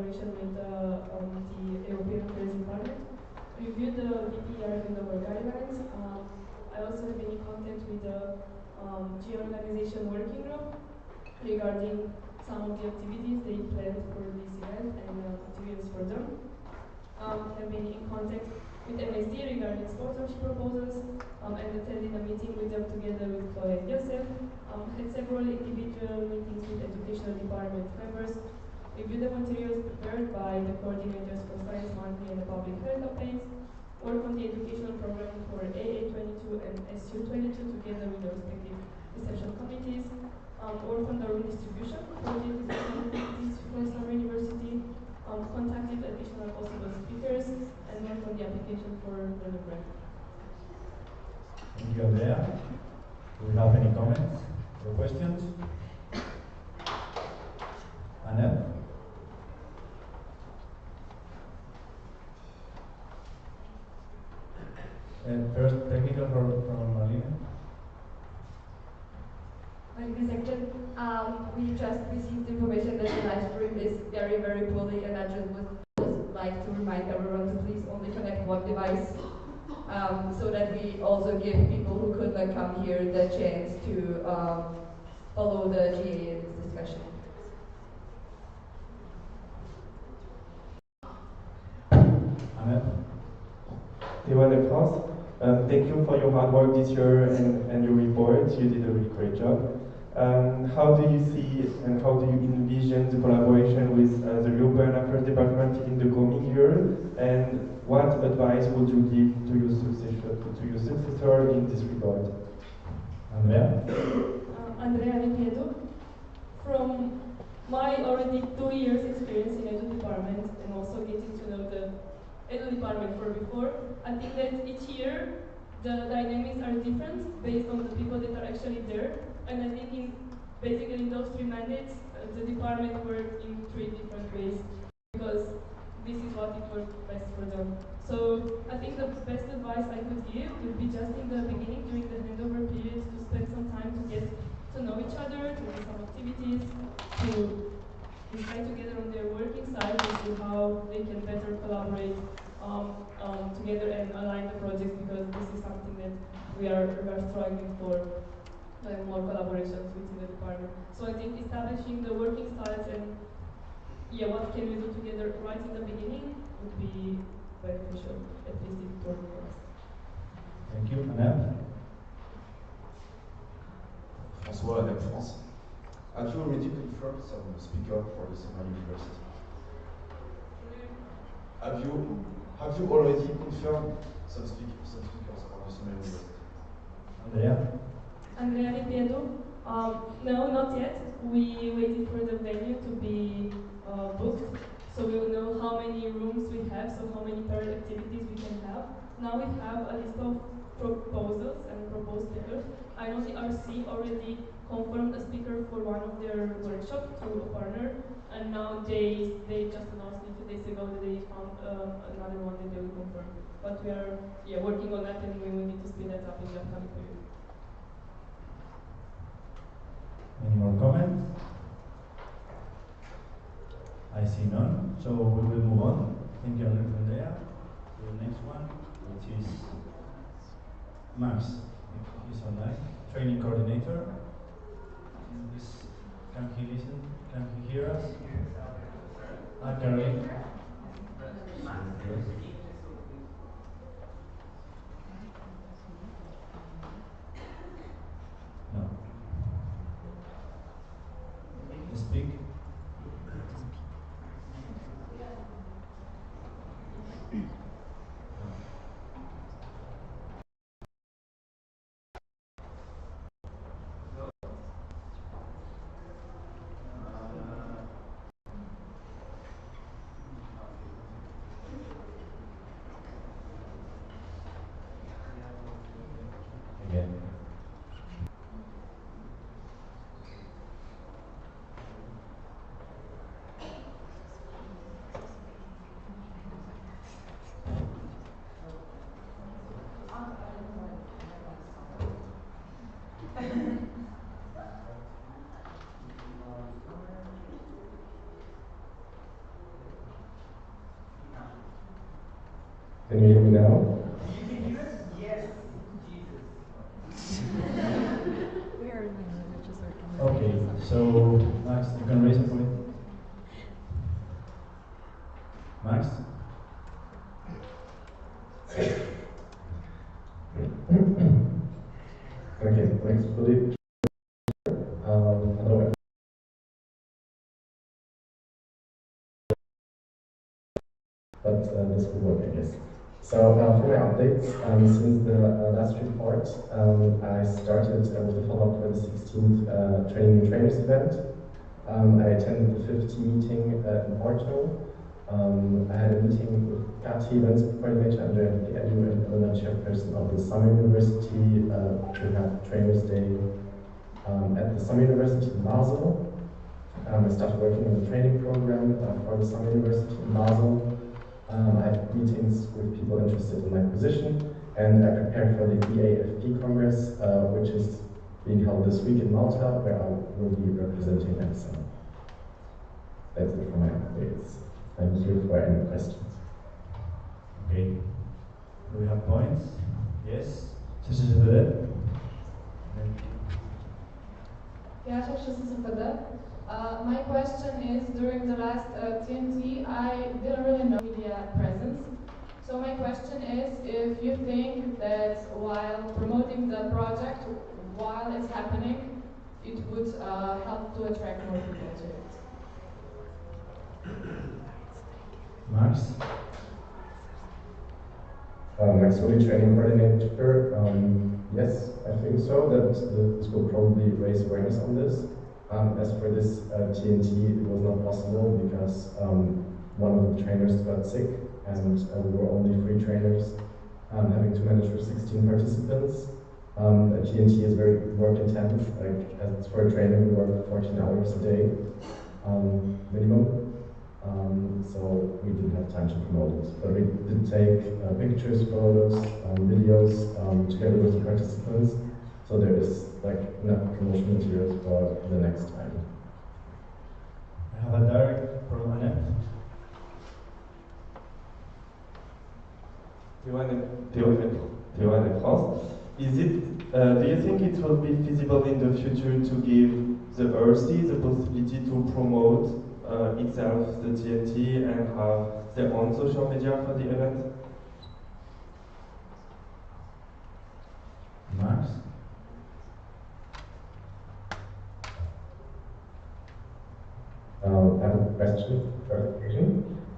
collaboration with the European Affairs Department, reviewed the VPR handover guidelines. I also have been in contact with the G-Organization Working Group regarding some of the activities they planned for this event and materials for them. Have been in contact with MSD regarding sponsorship proposals and attended a meeting with them together with Chloe and Joseph. Had several individual meetings with educational department members, reviewed the materials prepared by the coordinators for Science Monthly and the public health campaigns, work on the educational program for AA22 and SU22 together with the respective reception committees, work on the room distribution for the educational activities for Summer University, contacted additional possible speakers, and work on the application for the grant. Thank you, Andrea. Do we have any comments or questions? Anna? And first, technical from Marlene. We just received information that the live stream is very, very poorly, and I just would like to remind everyone to please only connect one device, so that we also give people who could not come here the chance to follow the GA in this discussion. Thank you for your hard work this year and your report. You did a really great job. How do you see and how do you envision the collaboration with the European Affairs Department in the coming year? And what advice would you give to your successor in this regard? Andrea? Andrea Ripiedo. From my already 2 years experience in Edu department and also getting to know the Edu department from before, I think that each year the dynamics are different based on the people that are actually there. And I think basically in those 3 mandates, the department worked in 3 different ways because this is what it worked best for them. So I think the best advice I could give would be just in the beginning, during the handover period, to spend some time to get to know each other, to do some activities, to decide together on their working side and see how they can better collaborate together and align the projects, because this is something that we are struggling for, more collaborations within the department. So I think establishing the working styles and what can we do together right in the beginning would be beneficial, at least it worked for us. Thank you. Anna? François, Air France. Have you already confirmed some speaker for the summer university? Have you already confirmed some speakers for the summer university? Andrea? Andrea Ripiedo. No, not yet. We waited for the venue to be booked, so we will know how many rooms we have, so how many parallel activities we can have. Now we have a list of proposals and proposed speakers. I know the RC already confirmed a speaker for one of their workshops through a partner, and now they just announced it 2 days ago that they found another one that they will confirm. But we are working on that, and we will need to speed that up in the upcoming period. Any more comments? I see none, so we will move on. Thank you, Andrea. To the next one, which is Max. He's online. Training coordinator. Can he listen? Can he hear us? Caroline. No. Speak. Can you hear me now? Okay, so Max, you can raise a point. Max? Okay, thanks, Philippe. Hello. But this will work, I guess. So for my updates, since the last report, I started with the follow-up for the 16th Training New Trainers event. I attended the 5th meeting in Porto. I had a meeting with Kati, events coordinator, Andrea Edu, and Elena, chairperson of the Summer University. We had Trainers Day at the Summer University in Basel. I started working on the training program for the Summer University in Basel. I had meetings with people interested in my position, and I prepared for the EAFP Congress, which is being held this week in Malta, where I will be representing EPSA. That's it for my updates. Thank you for any questions. Okay. Do we have points? Yes? CCCPD? My question is, during the last TNT, I didn't really know media presence. So my question is, if you think that while promoting the project, while it's happening, it would help to attract more people to it. Max? Maximally training coordinator, yes, I think so, that this will probably raise awareness on this. As for this TNT, it was not possible because one of the trainers got sick, and we were only 3 trainers having to manage for 16 participants. TNT is very work intense, like as for a trainer we work 14 hours a day minimum. So we didn't have time to promote it. But we did take pictures, photos, videos together with the participants. So there is like enough promotion materials for the next time. I have a direct from Annette. Théoane France. Is it? Do you think it will be feasible in the future to give the ERC the possibility to promote itself, the TNT, and have their own social media for the event? Max? I have a question, clarification.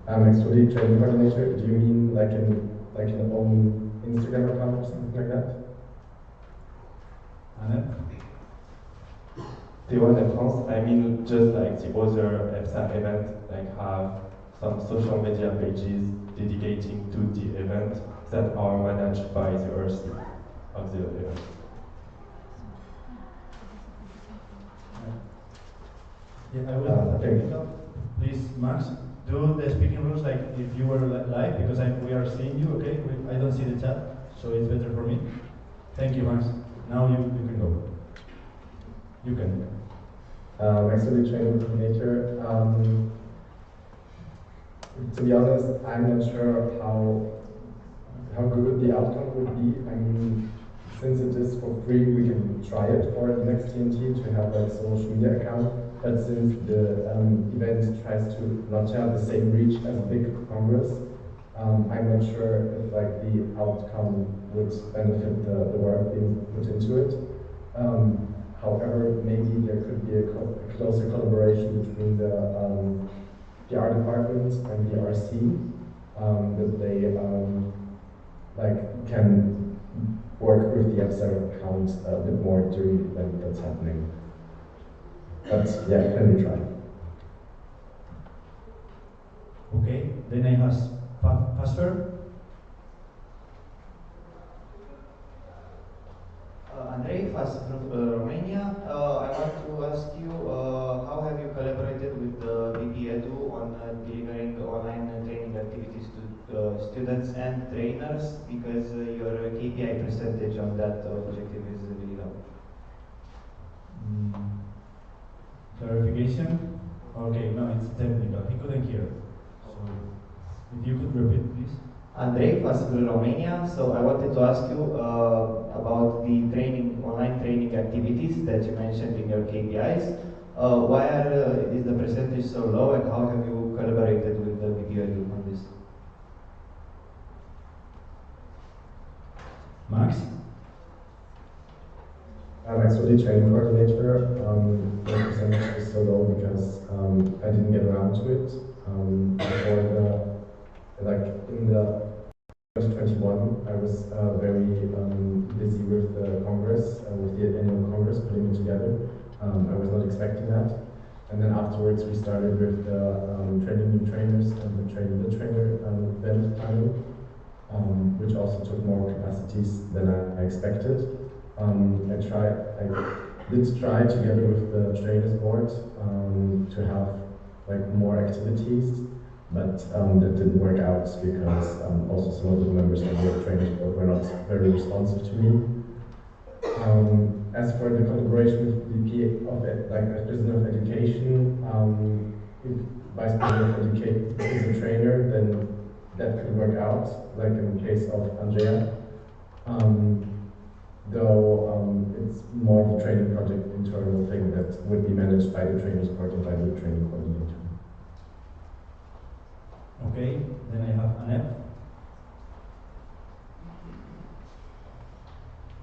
Actually, training coordinator, do you mean like an own Instagram account or something like that? Annette? Théoane France, I mean just like the other EPSA event, like have some social media pages dedicating to the event that are managed by the ERC of the event. Yeah, I will have a technical. Please, Max, do the speaking rules like if you were live, because we are seeing you, okay? I don't see the chat, so it's better for me. Thank you, Max. Now you can go. You can. Actually, training coordinator. To be honest, I'm not sure how good the outcome would be. I mean, since it is for free, we can try it for the next TNT to have like a social media account. But since the event tries to not have the same reach as a big congress, I'm not sure if like the outcome would benefit the work being put into it. However, maybe there could be a closer collaboration between the PR department and the RC, that they like can work with the EPSA account a bit more during the event that's happening. But yeah, it can be tried. Okay, then I have Pastor. Andrei Fas from Romania. I want to ask you, how have you collaborated with VP Edu on delivering online training activities to students and trainers? Because your KPI percentage on that objective is really low. Clarification? Okay, no, it's technical. He couldn't hear. So, if you could repeat, please. Andrei, Festival Romania. So I wanted to ask you about the online training activities that you mentioned in your KPIs. Why is the percentage so low, and how have you collaborated with the VII on this? Max? I'm actually training coordinator. The percentage is so low because I didn't get around to it. Before in the 2021, I was very busy with the Congress, with the annual Congress, putting it together. I was not expecting that. And then afterwards, we started with the training new trainers and the training the trainer event planning, which also took more capacities than I expected. I did try together with the trainers board to have more activities, but that didn't work out because also some of the members of the trainers board were not very responsive to me. As for the collaboration with VP of President of Education, if Vice President of Education is a trainer, then that could work out, like in the case of Andrea. Though it's more of a training project internal thing that would be managed by the trainers board and by the training coordinator. Okay, then I have Annette.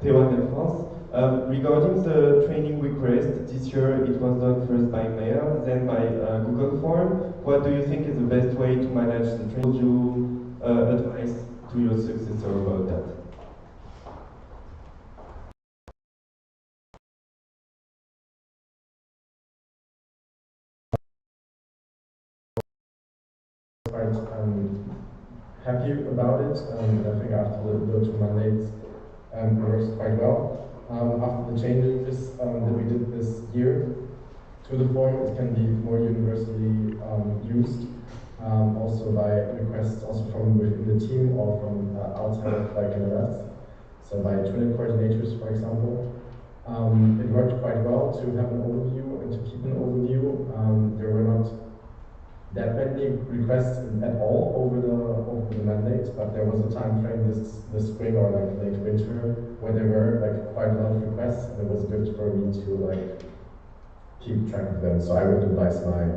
Théo de France. Regarding the training request, this year it was done first by mail, then by Google Form. What do you think is the best way to manage the training? Would you advise to your successor about that? Quite happy about it. I think after the 2 mandates, it works quite well. After the changes that we did this year to the form, it can be more universally used, also by requests also from within the team or from outside of NRS. So by twinning coordinators, for example. It worked quite well to have an overview and to keep an overview. There were not that many requests at all over the mandate, but there was a time frame this spring or late winter where there were quite a lot of requests, and it was good for me to keep track of them. So I would advise my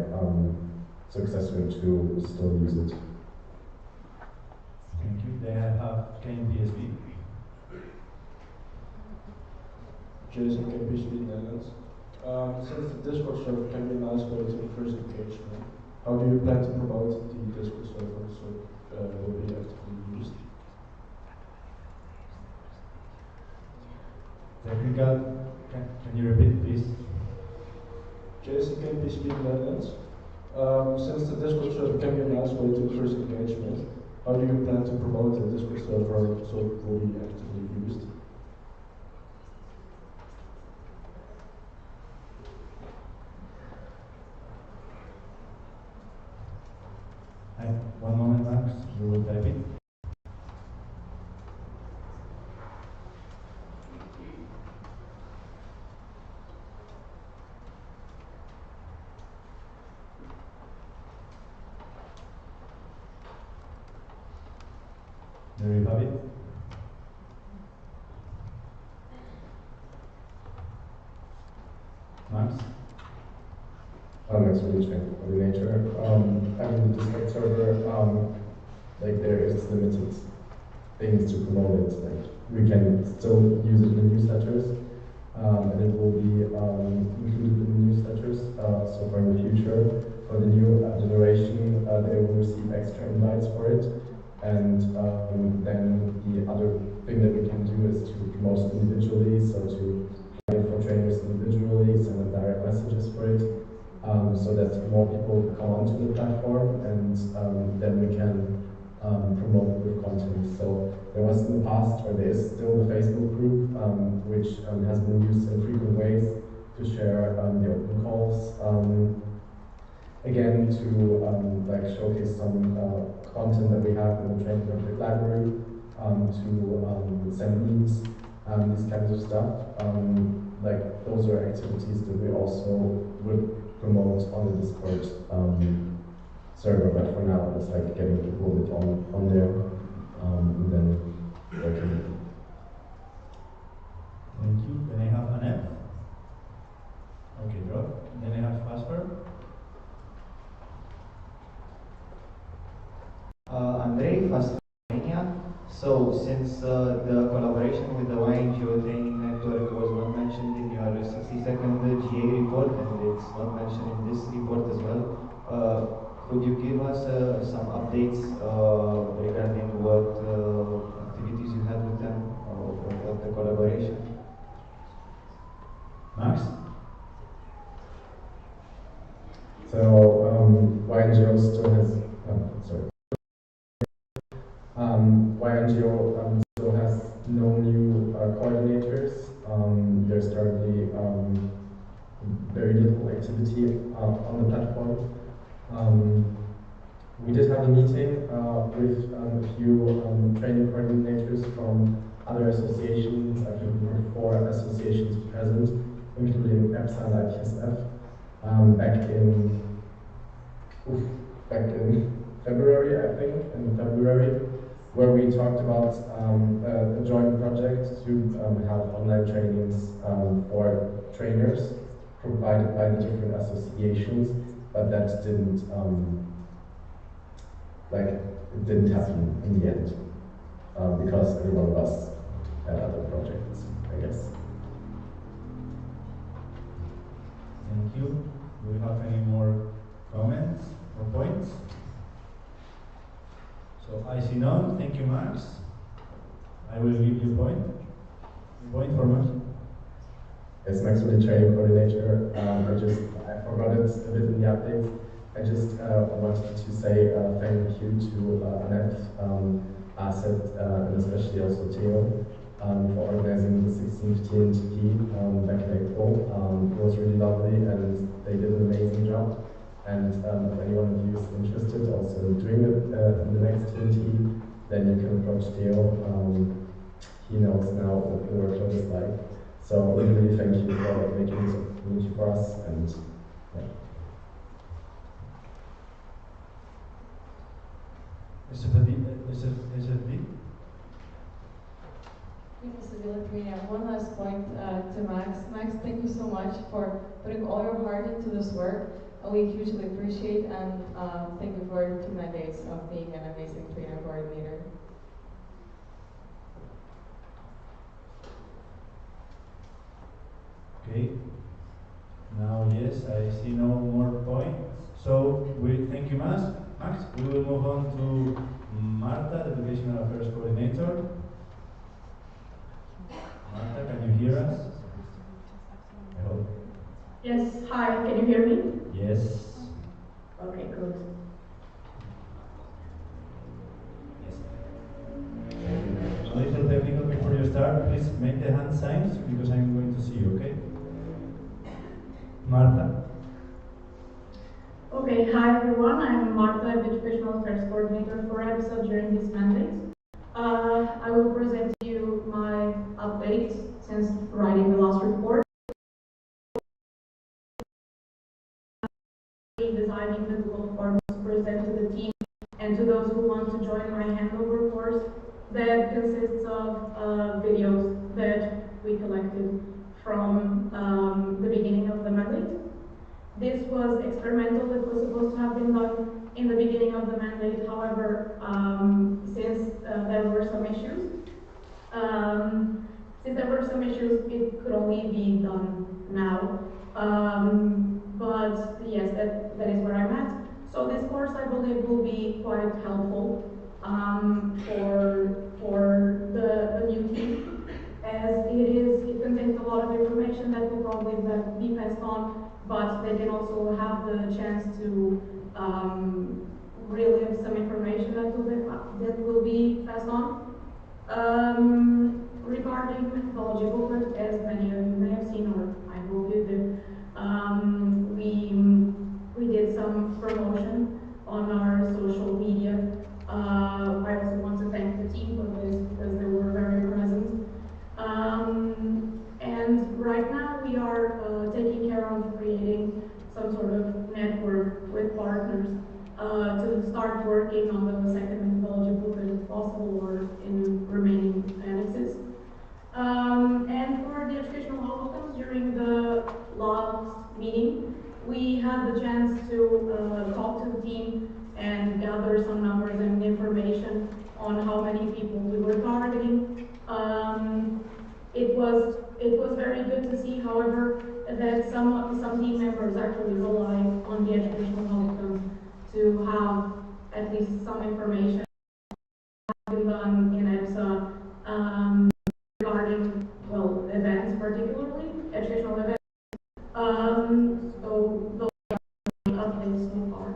successor to still use it. Thank you. Then I have KNPSB. Jason KNPSB Netherlands. Since the Discord server can be a nice way to increase engagement, how do you plan to promote the Discord server so it will be actively used? Technical, can you repeat, please? Jason KNPSB Netherlands. Since the Discord server can be a nice way to increase engagement, how do you plan to promote the Discord server so it will be actively used? Hi, one moment, Max. We will type it. There you have it. Max? I'm actually training coordinator. The Discord server, there is limited things to promote it. We can still use it in the newsletters, and it will be included in the newsletters. So for in the future, for the new generation, they will receive extra invites for it. And then the other thing that we can do is to promote individually, so to apply for trainers individually, send them direct messages for it, so that more people come onto the platform, and then we can promote with content. So there was in the past, or there is still the Facebook group, which has been used in frequent ways to share the open calls. Again, to showcase some content that we have in the training graphic library, to send memes, these kinds of stuff. Those are activities that we also would promote on the Discord server, but for now it's getting people a bit on there. and then working. Thank you. Then I have Annette. Okay, drop. Then I have Casper. Andrei, first Romania. So, since the collaboration with the YNGO training network was not mentioned in your 60-second GA report, and it's not mentioned in this report as well, could you give us some updates regarding what activities you had with them, of the collaboration? Max? So YNGO still has, YNGO still has no new coordinators. There's currently very little activity on the platform. We did have a meeting with a few training coordinators from other associations. I think there were 4 associations present, including EPSA and IPSF, back in February, I think, in February, where we talked about a joint project to have online trainings for trainers provided by the different associations, but that didn't it didn't happen in the end because every one of us had other projects, I guess. Thank you. Do we have any more comments or points? So I see none. Thank you, Max. I will give you a point. Point for Max. Yes, Max with the training coordinator. I forgot it a bit in the updates. I just wanted to say thank you to Annette, Asset, and especially also Theo for organizing the 16th TNTP back in April. It was really lovely and they did an amazing job. And if anyone of you is interested also in doing it in the next TNT, then you can approach Theo. He knows now what the workload is like. So really thank you for making this opportunity for us. And yeah. SFD? This is Lithuania. One last point to Max. Max, thank you so much for putting all your heart into this work. We hugely appreciate and thank you for 2 mandates of being an amazing trainer coordinator. Okay. Now, yes, I see no more points. So we thank you, Max. Max, we will move on to Marta, the Educational Affairs Coordinator. Marta, can you hear us? I hope. Yes, hi, can you hear me? Yes. Okay, good. Yes. A little technical before you start. Please make the hand signs because I'm going to see you, okay? Marta. Okay, hi everyone, I'm Marta, the Educational Affairs Coordinator for EPSA during this mandate. I will present to you my updates since writing the last report. Designing the Google Forms to present to the team and to those who want to join my handover course that consists of videos that we collected from the beginning of the mandate. This was experimental. It was supposed to have been done in the beginning of the mandate. However, since there were some issues, it could only be done now. But yes, that is where I'm at. So this course, I believe, will be quite helpful for the new team, as it contains a lot of information that will probably be passed on, but they can also have the chance to really have some information that will be passed on. Regarding methodology booklet, as many of you may have seen, or I hope you did, we did some promotion on our social media. I also want to thank the team for this because they were very present. And right now we are taking care of creating some sort of network with partners to start working on the second methodology booklet if possible. possible or in remaining annexes. And for the educational outcomes, during the last meeting, we had the chance to talk to the team and gather some numbers and information on how many people we were targeting. It was very good to see, however, that some team members actually rely on the educational outcomes to have at least some information been done in EPSA regarding, well, events, particularly educational events. So those are the updates so far.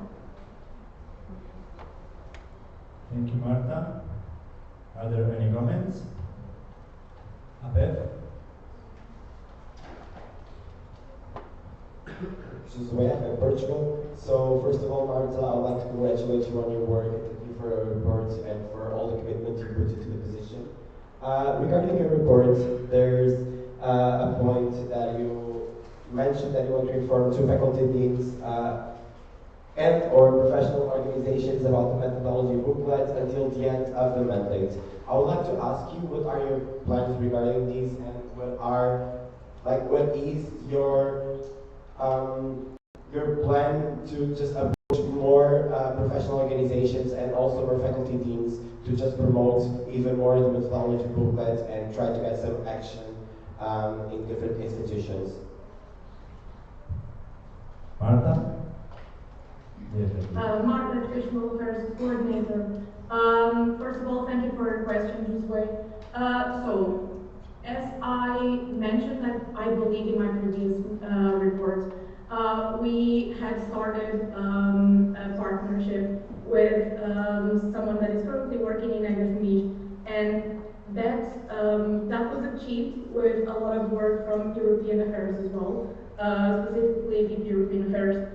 Thank you, Marta. Are there any comments? Abed? Josué in Portugal. So first of all, Marta, I would like to congratulate you on your work and thank you for your report and for all the commitment you put into the position. Regarding your report, there's a point that you mentioned that you want to inform two faculty deans and or professional organizations about the methodology booklet until the end of the mandate. I would like to ask you, what are your plans regarding these, and what is your plan to just approach more professional organizations and also more faculty deans to just promote even more the methodology booklet and try to get some action in different institutions? Marta? Yes, Marta, Educational Affairs Coordinator. First of all, thank you for your question, Josué. So, as I mentioned, I believe in my previous report, we had started a partnership with someone that is currently working in Agri, and that was achieved with a lot of work from European Affairs as well, specifically VP European Affairs.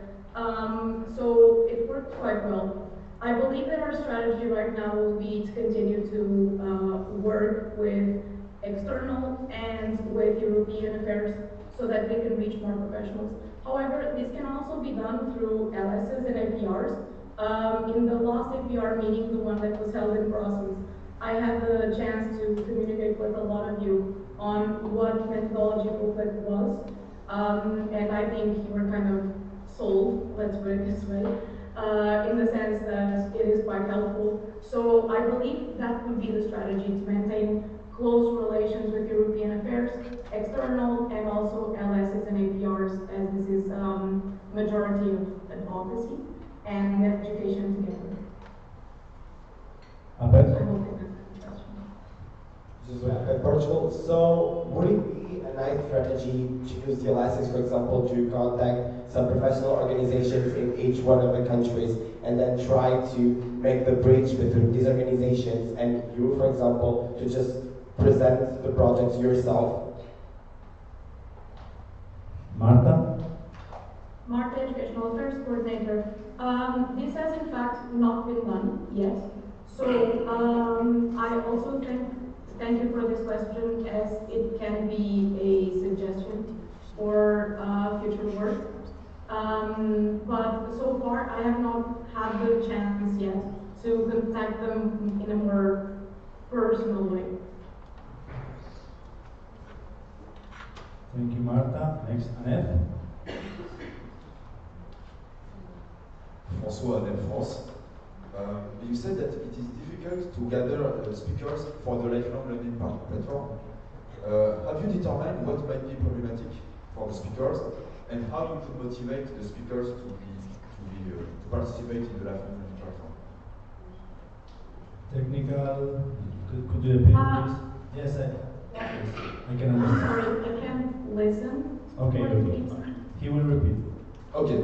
So it worked quite well. I believe that our strategy right now will be to continue to work with external and with European affairs so that we can reach more professionals. However, this can also be done through LSs and APRs. In the last APR meeting, the one that was held in Brussels, I had the chance to communicate with a lot of you on what methodology booklet was, and I think you were kind of sold, let's put it this way, in the sense that it is quite helpful. So I believe that would be the strategy, to maintain close relations with European affairs, external, and also LSs and APRs, as this is majority of advocacy and education together. I hope that answers the question. Portugal. So would it be a nice strategy to use the LSs, for example, to contact some professional organizations in each one of the countries and then try to make the bridge between these organizations and you, for example, to just present the project yourself? Marta? Marta, Educational Affairs Coordinator. This has in fact not been done yet. So I also thank you for this question, as it can be a suggestion for future work. But so far I have not had the chance yet to contact them in a more personal way. Thank you, Marta. Next, Annette. François, Annette, France. You said that it is difficult to gather speakers for the lifelong learning platform. Have you determined what might be problematic for the speakers, and how you could motivate the speakers to participate in the lifelong learning platform? Technical, could you repeat, please? Yes, I can understand. Sorry, I can't listen. Okay, repeat. He will repeat. Okay.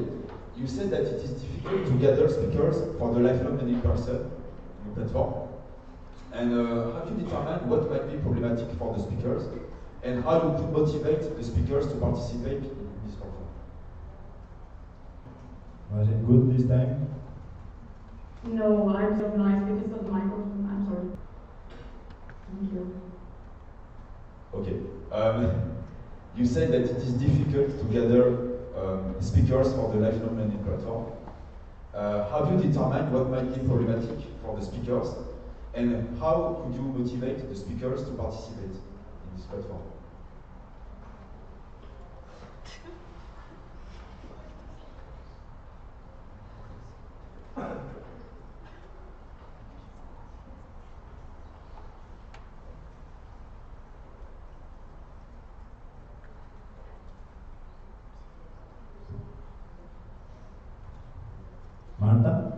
You said that it is difficult to gather speakers for the lifelong learning platform. And have you determined what might be problematic for the speakers, and how you could motivate the speakers to participate in this platform? Was it good this time? No, I'm so nice because of the microphone. I'm sorry. Thank you. Okay. You said that it is difficult to gather speakers for the lifelong learning platform. Have you determined what might be problematic for the speakers, And how could you motivate the speakers to participate in this platform? Marta?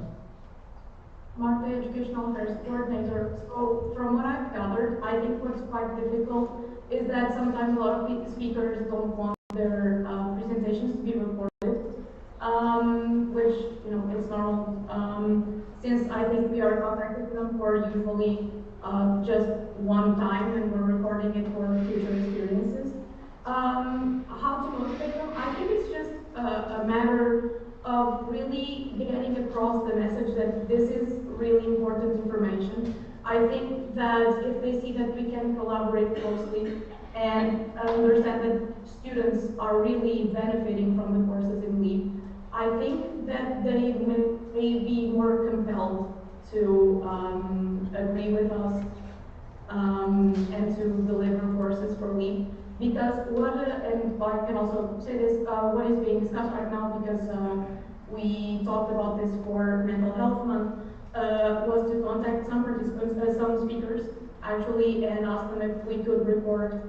Marta, Educational Affairs Coordinator. So from what I've gathered, I think what's quite difficult is that sometimes a lot of speakers don't want their presentations to be recorded, which, you know, it's normal. Since I think we are contacting them for usually just one time and we're recording it for future experiences. How to motivate them? I think it's just a matter of really getting across the message that this is really important information. I think that if they see that we can collaborate closely and understand that students are really benefiting from the courses in LEAP, I think that they may be more compelled to agree with us and to deliver courses for LEAP. Because what, and I can also say this, what is being discussed right now, because we talked about this for Mental Health Month, was to contact some participants, some speakers actually, and ask them if we could record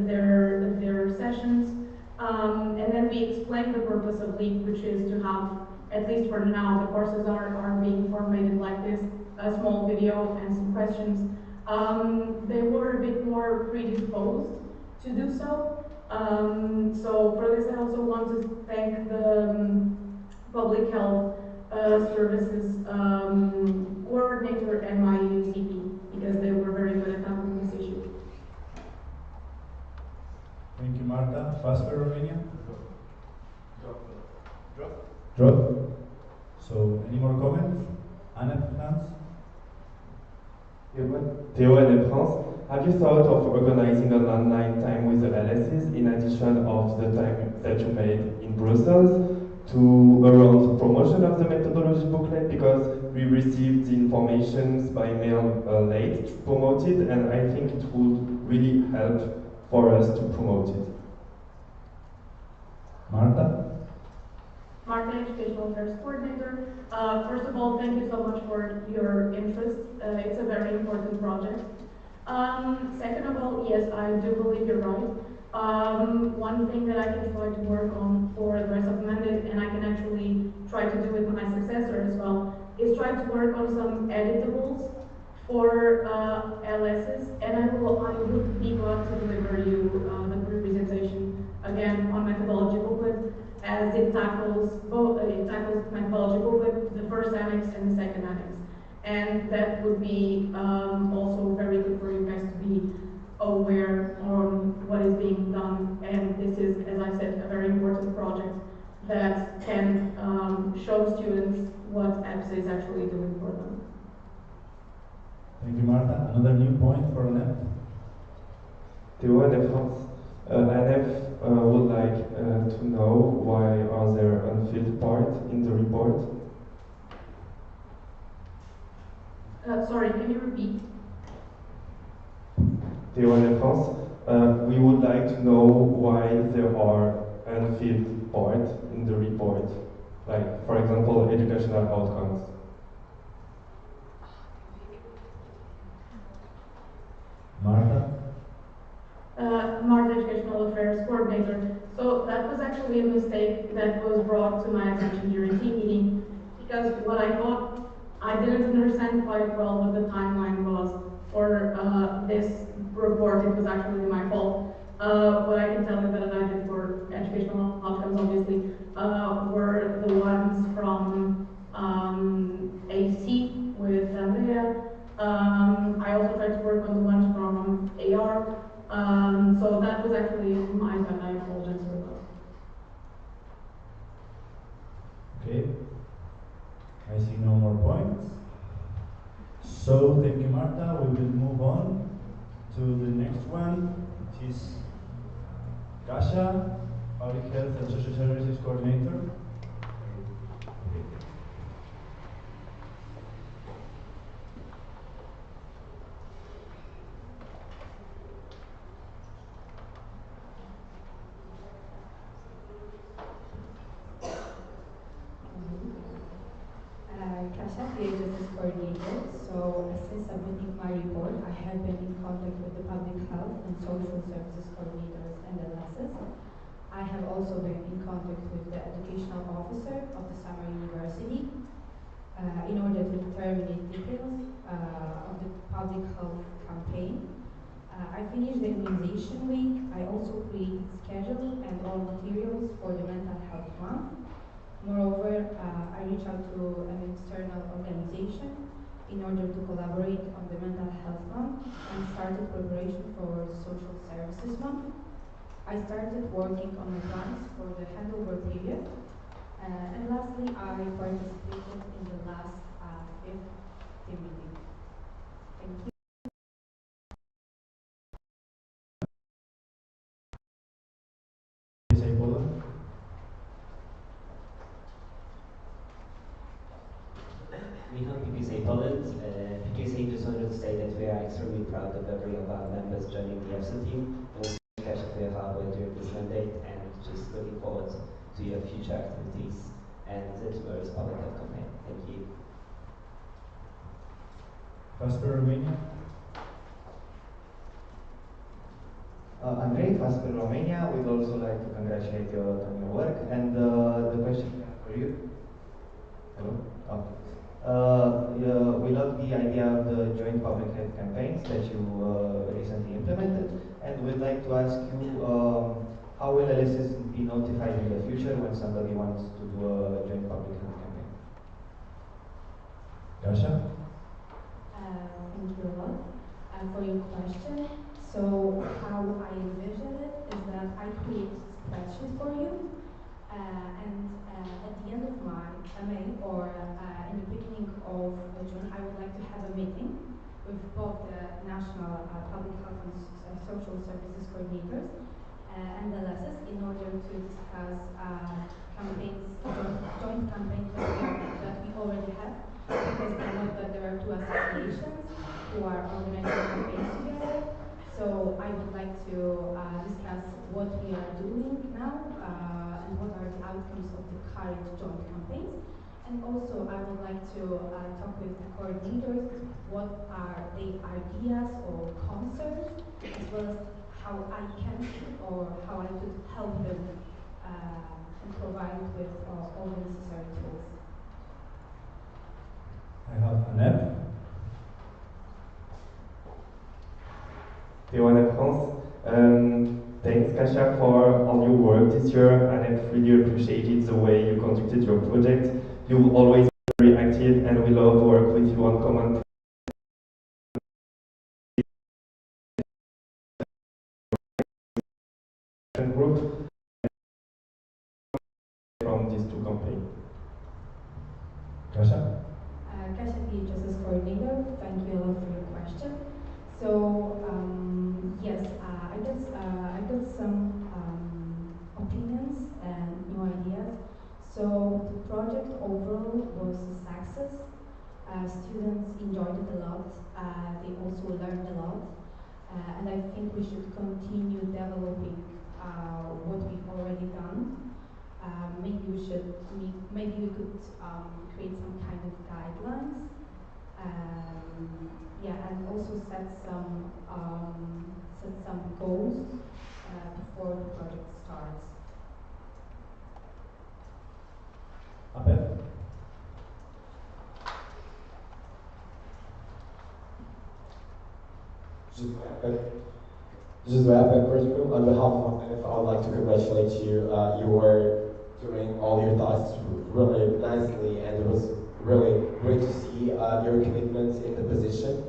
their sessions. And then we explained the purpose of LEAP, which is to have, at least for now, the courses are being formatted like this, a small video and some questions. They were a bit more predisposed to do so. So for this, I also want to thank the Public Health Services Coordinator and my VP, because they were very good at tackling this issue. Thank you, Marta. Fasper, Romania? Drop. Drop. So, any more comments? Anna, France? Theo and France, have you thought of organizing an online time with the LSs in addition of the time that you made in Brussels to around the promotion of the methodology booklet, because we received the information by mail late to promote it, and I think it would really help for us to promote it. Marta? Marta, Educational Affairs Coordinator. First of all, thank you so much for your interest. It's a very important project. Second of all, yes, I do believe you're right. One thing that I can try to work on for the rest of the mandate, and I can actually try to do with my successor as well, is try to work on some editables for LSs, and I would be glad to deliver you the presentation again on methodology booklet, as it tackles both. It tackles methodology booklet, the first annex and the second annex, and that would be also very good for you guys to be aware on what is being done. And this is, as I said, a very important project that can show students what EPSA is actually doing for them. Thank you, Marta. Another new point for ANEF? Theo and France. ANF would like to know why are there unfilled parts in the report? Sorry, can you repeat? Theo and France. We would like to know why there are unfilled parts in the report, like, for example, educational outcomes. Marta? Marta, Educational Affairs Coordinator. So that was actually a mistake that was brought to my attention during team meeting, because what I thought, I didn't understand quite well what the timeline was for this report. It was actually my fault. What I can tell you that I did for educational outcomes, obviously, were the ones from AC with Andrea. I also tried to work on the ones from AR. So that was actually my bad. I apologize for that. Okay. I see no more points. So, thank you, Marta. We will move on to the next one, which is Kasia, Public Health and Social Services Coordinator. Coordinator. So since submitting my report, I have been in contact with the Public Health and Social Services Coordinators and LSs. I have also been in contact with the Educational Officer of the Summer University in order to determine details of the public health campaign. I finished the immunization week. I also created schedule and all materials for the mental health month. Moreover, I reached out to an external organization in order to collaborate on the mental health month and started preparation for social services month. I started working on the plans for the handover period. And lastly, I participated in the last fifth team meeting. Thank you. Say Poland. We know EPSA Poland. EPSA just wanted to say that we are extremely proud of every of our members joining the EPSA team. And we'll catch up with our way during this mandate and just looking forward to your future activities and tomorrow's public health campaign. Thank you. Pastor Romania. I'm great, Pastor Romania. We'd also like to congratulate you on your work. And the question for you. Hello? We love the idea of the joint public health campaigns that you recently implemented, and we'd like to ask you how will LSS be notified in the future when somebody wants to do a joint public health campaign? Kasia? Thank you a lot for your question. So how I envision it is that I create spreadsheets for you, and at the end of my MA or in the beginning of June, I would like to have a meeting with both the National Public Health and Social Services Coordinators and the LSS in order to discuss campaigns, joint campaigns that we already have, because I know that there are two associations who are organizing campaigns together. So I would like to discuss what we are doing now and what are the outcomes of the current joint campaigns. And also I would like to talk with the coordinators, what are their ideas or concerns, as well as how I can or how I could help them and provide with all the necessary tools. I have Annette. Théo France. Thanks, Kasia, for all your work this year, and I really appreciated the way you conducted your project. You've always been very active, and we love to work with you on common group from these two campaigns. Kasia? Kasia, PHS's coordinator. Thank you a lot for your question. So yes, I got some opinions and new ideas. So the project overall was a success. Students enjoyed it a lot. They also learned a lot, and I think we should continue developing what we've already done. Maybe we could create some kind of guidelines. And also set some goals before the project starts. Abel? This is Abel. First of all, on behalf of NF, I would like to congratulate you. You were doing all your tasks really nicely, and it was really great to see your commitment in the position.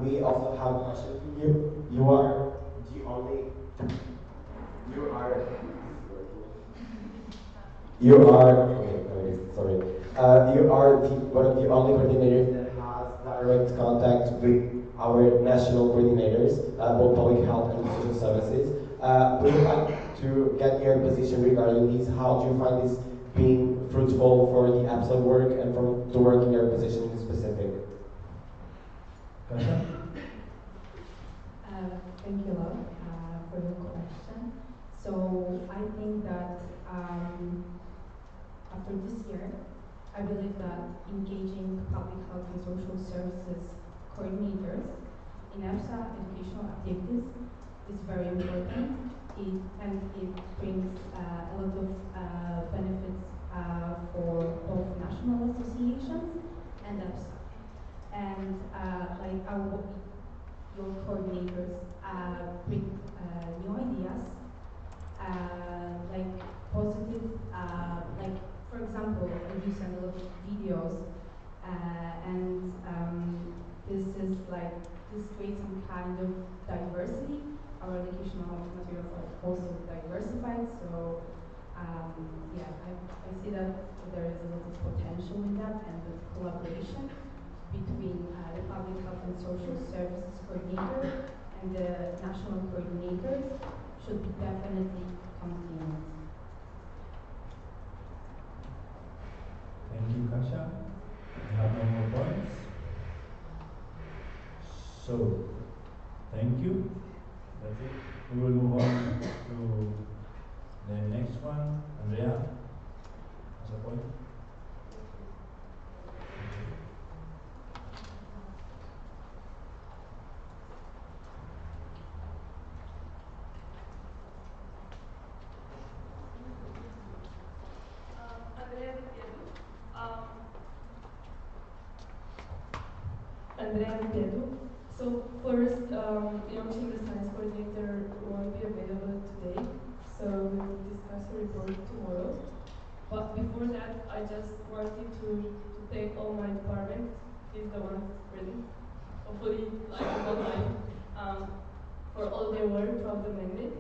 We also have a question for you. You are the only. You are. Okay, sorry. You are one of the only coordinators that has direct contact with our national coordinators, both public health and social services. We would like to get your position regarding these. How do you find this being fruitful for the EPSA work and from the work in your position in specific? Kasia? Thank you a lot for your question. So I think that after this year, I believe that engaging public health and social services coordinators in EPSA educational activities is very important. It brings a lot of benefits for both national associations and EPSA. And your coordinators bring new ideas, like positive, like for example, we do send a lot of videos, and this creates some kind of diversity. Our educational materials are also diversified, so yeah, I see that there is a lot of potential in that, and the collaboration between the Public Health and Social Services Coordinator and the national coordinators should be definitely continued. Thank you, Kasia. I have no more points. So, thank you. That's it. We will move on to the next one. Andrea, has a point? Andrea Pedro. So first, launching the science coordinator won't be available today, so we will discuss the report tomorrow. But before that, I just wanted to thank all my department, these the ones present, hopefully like online, for all their work throughout the mandate.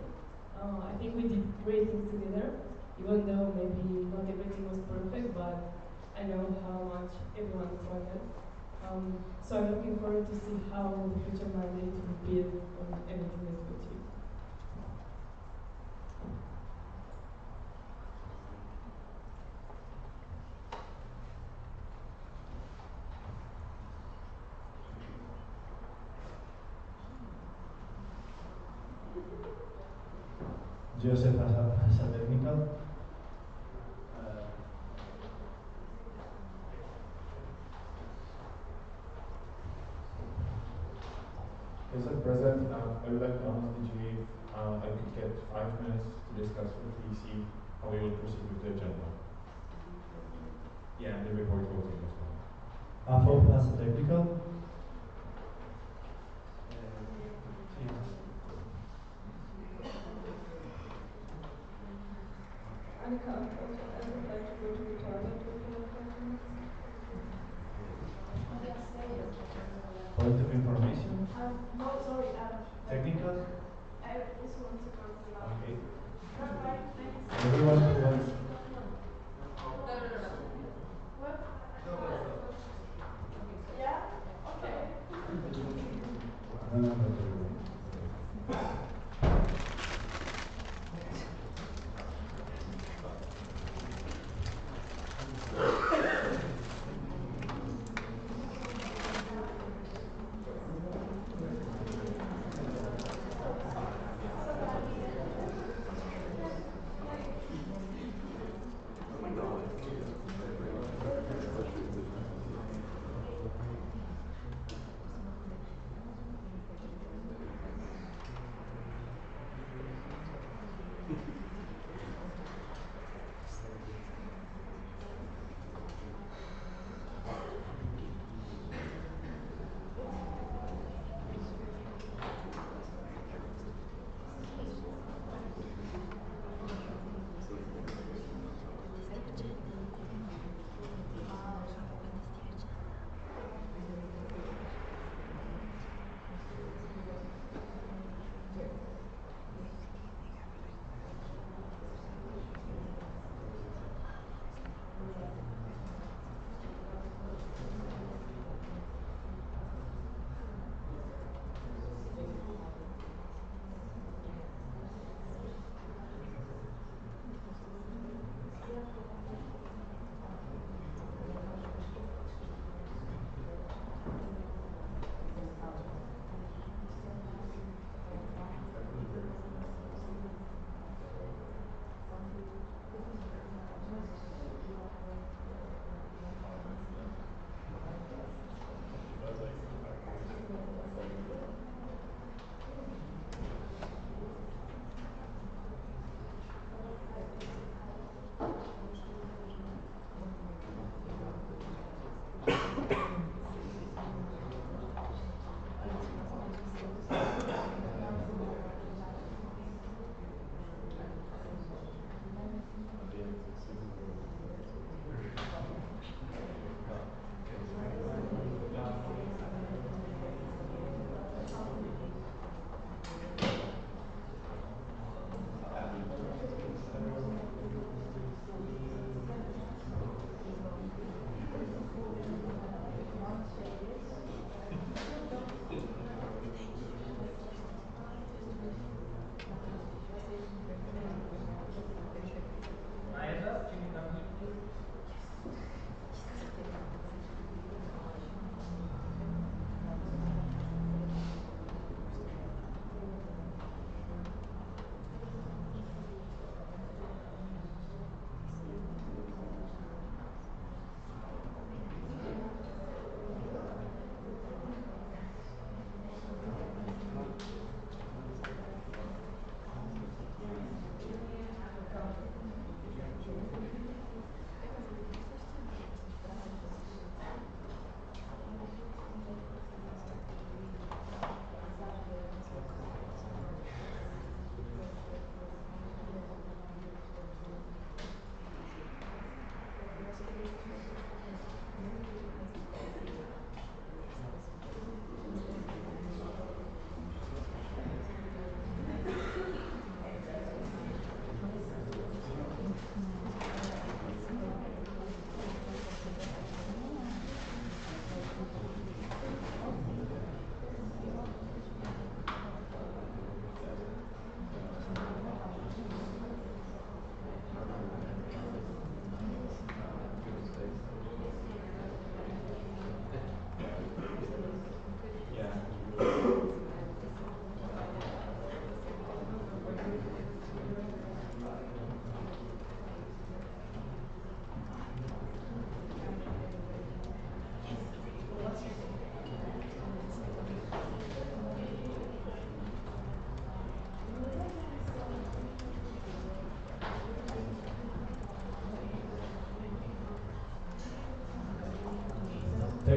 I think we did great things together, even though maybe not everything was perfect, but I know how much everyone wanted. So I'm looking forward to see how the future mandate will build on everything that we achieved. Joseph has a technical. Mr. President, I would like to ask the chief I could get 5 minutes to discuss with VC how we will proceed with the agenda. Yeah, and the report voting as well. AFOP has a technical. Annika, I would like to go to the toilet for 5 minutes. Point of information. No, sorry. Technical. I also want to go to the bathroom. Okay. Bye, thanks. Everyone who wants. What? Yeah? Okay. No.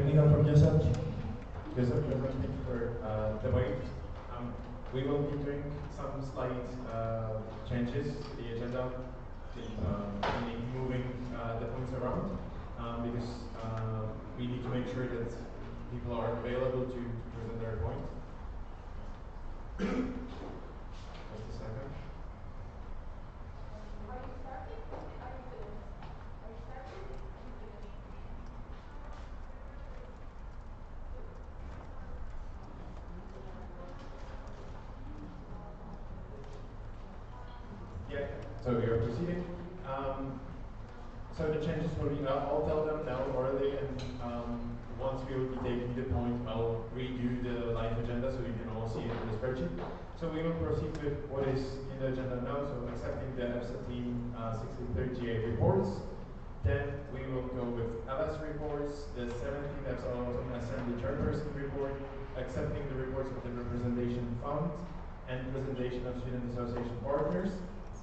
Technical from Joseph. Yes, sir, President, thank you for the wait. We will be doing some slight changes to the agenda, meaning moving the points around, because we need to make sure that people are available to present their point. Just a second. Are you starting? Are you finished? Are you starting? Are you finished? Yeah, so we are proceeding. So the changes will be, I'll tell them now orally, and once we will be taking the point, I'll redo the live agenda so you can all see it in the spreadsheet. So we will proceed with what is in the agenda now, so accepting the EPSA team 6038 reports. Then we will go with LS reports, the 17th EPSA Assembly Chairperson report, accepting the reports of the Representation Fund, and presentation of Student Association partners,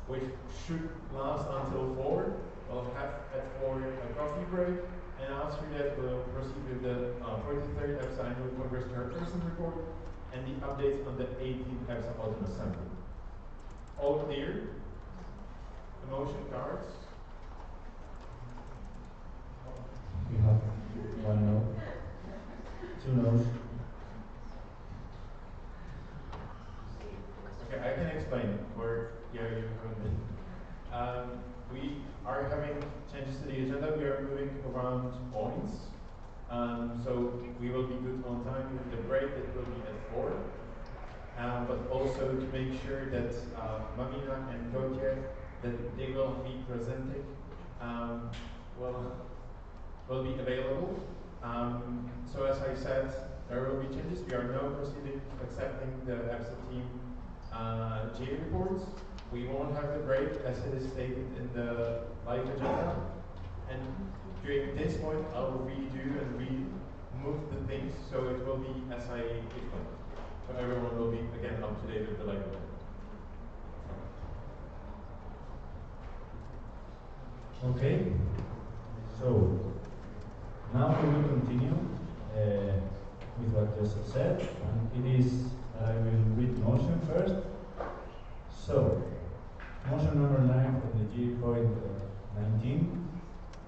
which should last until 4. We'll have at 4 a coffee break, and after that we'll proceed with the 43rd EPSA Annual Congress Chairperson report and the updates on the 18th EPSA Autumn Assembly. All clear? The motion cards? We have 1 no, 2 no's. Okay, I can explain where you haven't been. We are having changes to the agenda. We are moving around points. So we will be good on time with the break. It will be at 4. But also to make sure that Mamina and Gautier, that they will be presenting, will be available. So as I said, there will be changes. We are now proceeding accepting the EPSA team G reports. We won't have the break as it is stated in the live agenda. And during this point, I'll redo and remove the things so it will be as I explained. So everyone will be again up to date with the live agenda. Okay, so now we will continue with what Joseph said, and it is, I will read the motion first. So, motion number 9 from the G.19.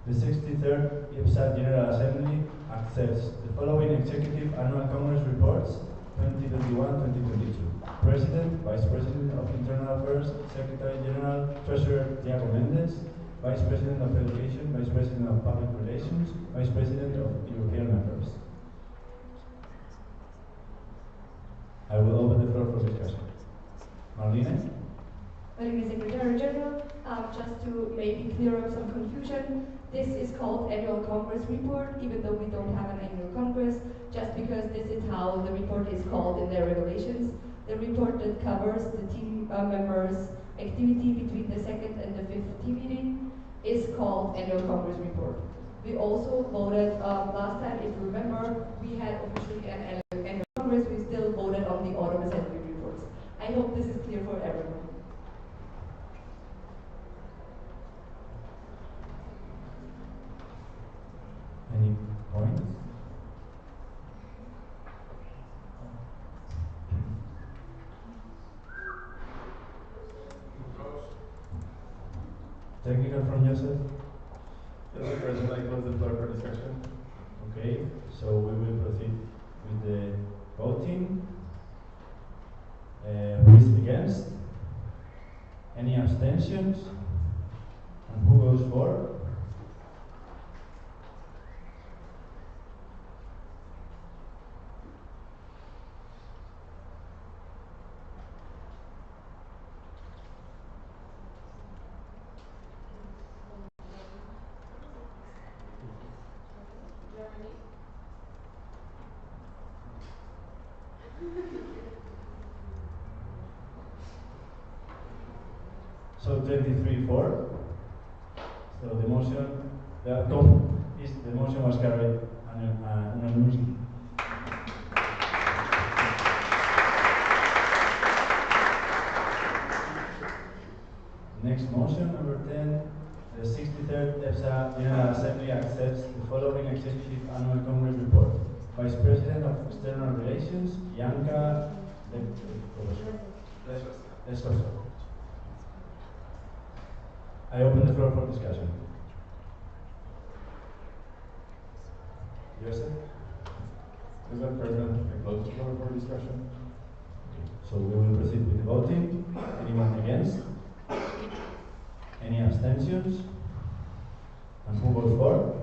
The 63rd EPSA General Assembly accepts the following Executive Annual Congress Reports 2021-2022. President, Vice President of Internal Affairs, Secretary General, Treasurer Diego Mendes, Vice President of Education, Vice President of Public Relations, Vice President of European Affairs. I will open the floor for discussion. Marlene? My name is Secretary General. Just to maybe clear up some confusion, this is called Annual Congress Report, even though we don't have an annual Congress, just because this is how the report is called in their regulations. The report that covers the team members' activity between the 2nd and the 5th team meeting is called Annual Congress Report. We also voted, last time, if you remember, we had officially an annual Congress, we still voted on the Autumn Assembly reports. I hope this is clear for everyone. Any points? Technical from Joseph? Mr. President, I close the floor for discussion. Okay, so we will proceed with the voting. Who is against? Any abstentions? And who goes for? Germany. So 23-4. So the motion, the motion was carried unanimously. Next motion, number 10. The 63rd EPSA General Assembly accepts the following Executive Annual Congress Report External Relations, Bianca Lescoso. I open the floor for discussion. Joseph? Mr. President, I close the floor for discussion. So we will proceed with the voting. Anyone against? Any abstentions? And who votes for?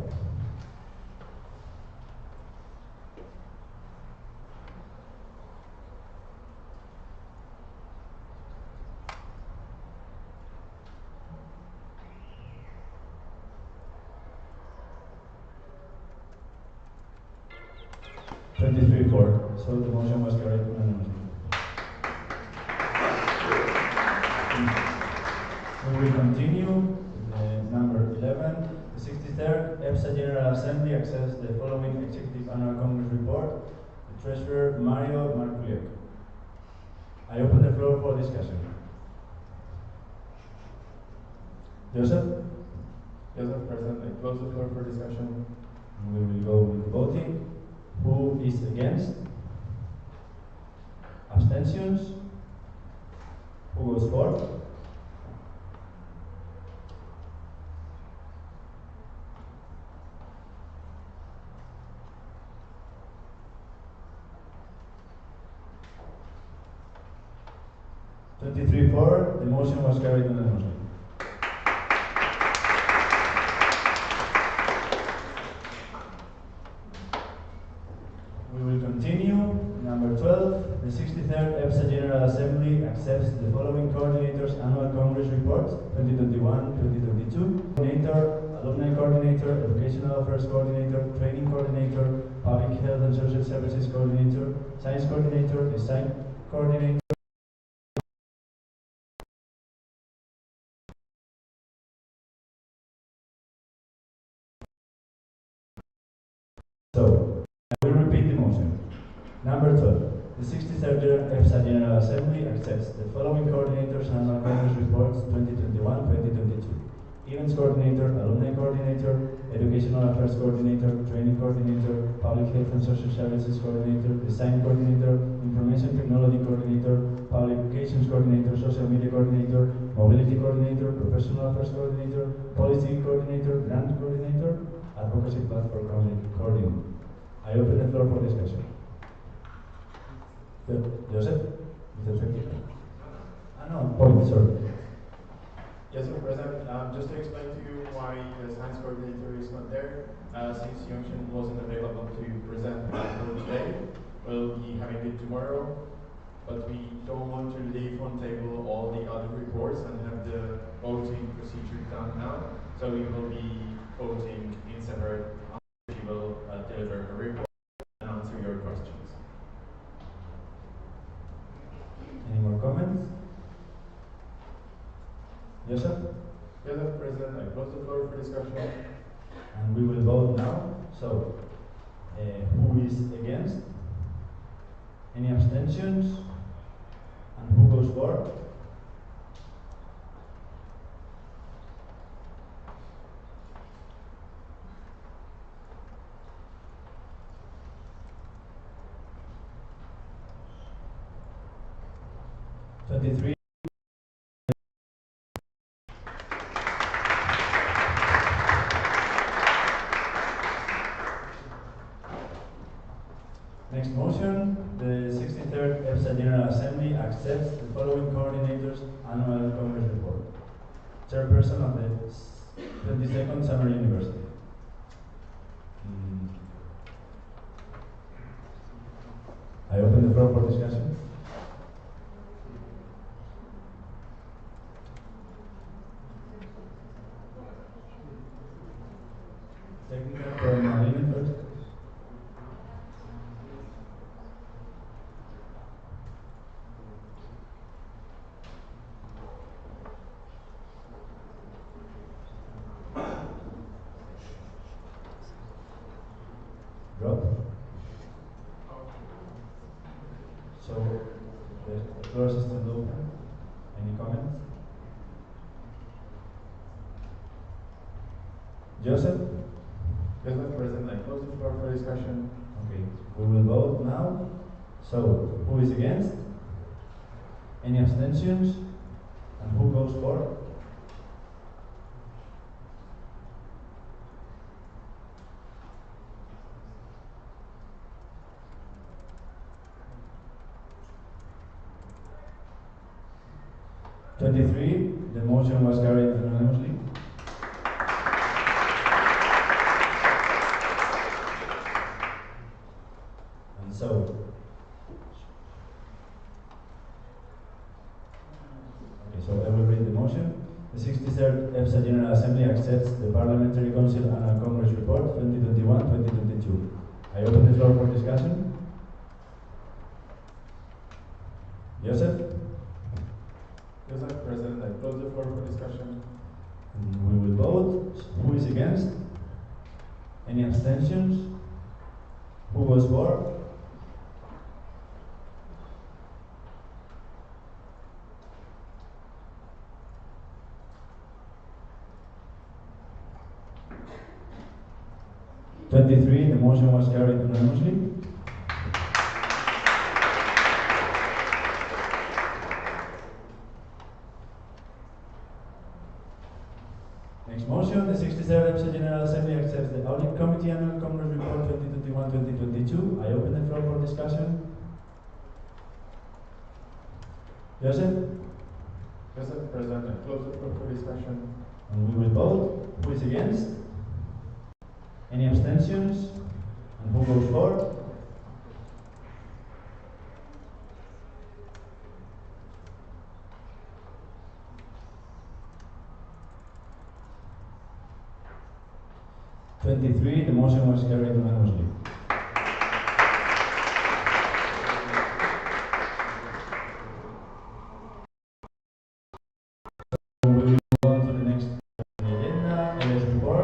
So the motion was carried unanimously. We will continue with number 11. The 63rd EPSA General Assembly accepts the following Executive Annual Congress Report. The Treasurer, Mario Markuliak. I open the floor for discussion. Joseph? Joseph, President, I close the floor for discussion. We will go with voting. Who is against? Abstentions? Who goes for? For, the motion was carried unanimously. We will continue. Number 12, the 63rd EPSA General Assembly accepts the following coordinators' annual Congress reports 2021-2022. Coordinator, Alumni Coordinator, Educational Affairs Coordinator, Training Coordinator, Public Health and Social Services Coordinator, Science Coordinator, Design Coordinator. So, I will repeat the motion. Number 12. The 63rd EPSA General Assembly accepts the following coordinators' annual Congress reports 2021-2022. Events Coordinator, Alumni Coordinator, Educational Affairs Coordinator, Training Coordinator, Public Health and Social Services Coordinator, Design Coordinator, Information Technology Coordinator, Publications Coordinator, Social Media Coordinator, Mobility Coordinator, Professional Affairs Coordinator, Policy Coordinator, Grant Coordinator, Advocacy Platform Coordinator. I open the floor for discussion. Joseph? Mr. Secretary? No, point, sorry. Yes, Mr. President. Just to explain to you why the science coordinator is not there, since Youngshin wasn't available to present today, we'll be having it tomorrow. But we don't want to leave on table all the other reports and have the voting procedure done now. So we will be voting in separate. We will deliver a report and answer your questions. Any more comments? Joseph? Yes, President, I close the floor for discussion. And we will vote now. So, who is against? Any abstentions? And who goes for? Next motion, the 63rd EPSA General Assembly accepts the following coordinators' annual Congress report. Chairperson of the 22nd Summer University. I open the floor for discussion. Technical from Marlene first. Drop. So the floor is still open. Any comments? Joseph? Yes, President, I close the floor for discussion. Okay. We will vote now. So, who is against? Any abstentions? And who goes for? (23). The motion was carried unanimously. And so, I will read the motion. The 63rd EPSA General Assembly accepts the Parliamentary Council Annual Congress Report 2021-2022. I open the floor for discussion. Joseph? Yes, President, I close the floor for discussion. And we will vote. Who is against? Any abstentions? Who goes for? (23). The motion was carried unanimously. Next motion, the 63rd EPSA General Assembly accepts the Audit Committee Annual Congress Report 2021-2022. I open the floor for discussion. Joseph? Yes, President, I close the floor for discussion. And we will vote. Who is against? Any abstentions? And who goes for? (23). The motion was carried unanimously. We will move on to the next agenda, LS report.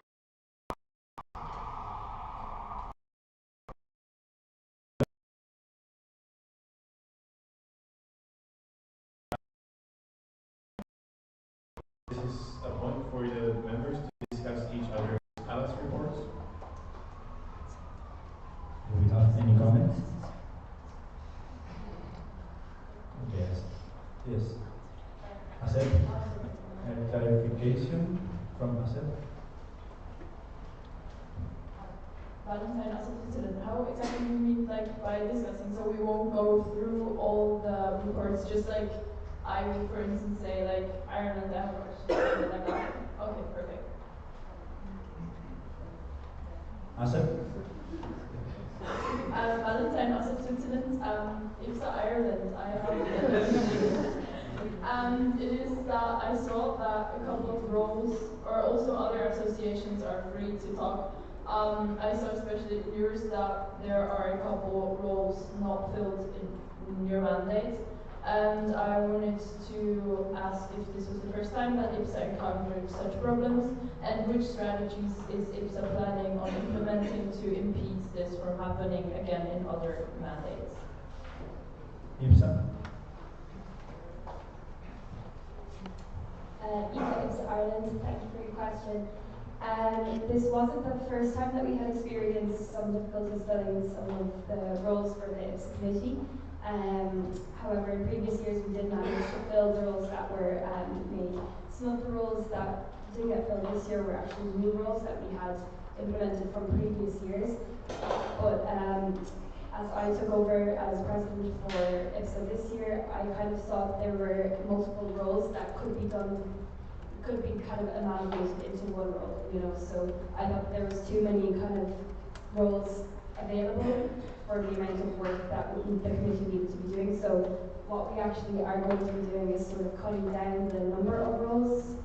This is a point for the members to discuss each other's Alice reports. Do we have any comments? Yes. Yes. Asep? Clarification from Asep? Valentine as a president, how exactly do you mean like by discussing? So we won't go through all the reports, just like I would for instance say like Ireland average, something like that. Okay, perfect. Asep? Valentine as a Switzerland, EPSA Ireland, I have and it is that I saw that a couple of roles or also other associations are free to talk. I saw especially in yours that there are a couple roles not filled in your mandate, and I wanted to ask if this was the first time that EPSA encountered such problems, and which strategies is EPSA planning on implementing to impede this from happening again in other mandates? EPSA? EPSA Ireland, thank you for your question. This wasn't the first time that we had experienced some difficulties filling some of the roles for the EPSA committee. However, in previous years we did manage to fill the roles that were made. Some of the roles that did get filled this year were actually new roles that we had implemented from previous years. But as I took over as president for EPSA this year, I kind of thought there were multiple roles that could be kind of amalgamated into one role, you know. So I thought there was too many kind of roles available for the amount of work that the committee needed to be doing. So what we actually are going to be doing is sort of cutting down the number of roles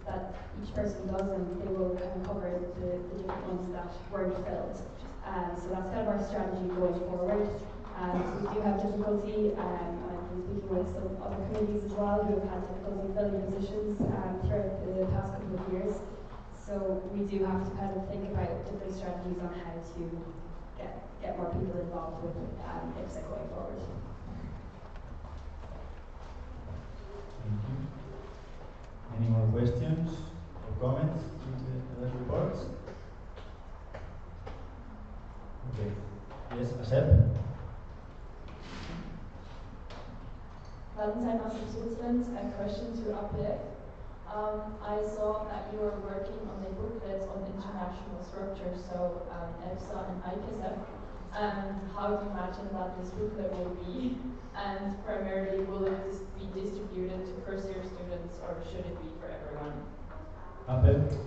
that each person does, and they will kind of cover the different ones that weren't filled. So that's kind of our strategy going forward. So we do have difficulty, and I've been speaking with some other committees as well who have had difficulty filling positions throughout the past couple of years. So we do have to kind of think about different strategies on how to get more people involved with EPSA going forward. Thank you. Any more questions or comments to the reports? Okay. Asep? Valentine from Switzerland, a question to APF. I saw that you were working on a booklet on international structure, so EPSA and IPSF. And how do you imagine that this booklet will be? And primarily, will it be distributed to first-year students, or should it be for everyone? Apep?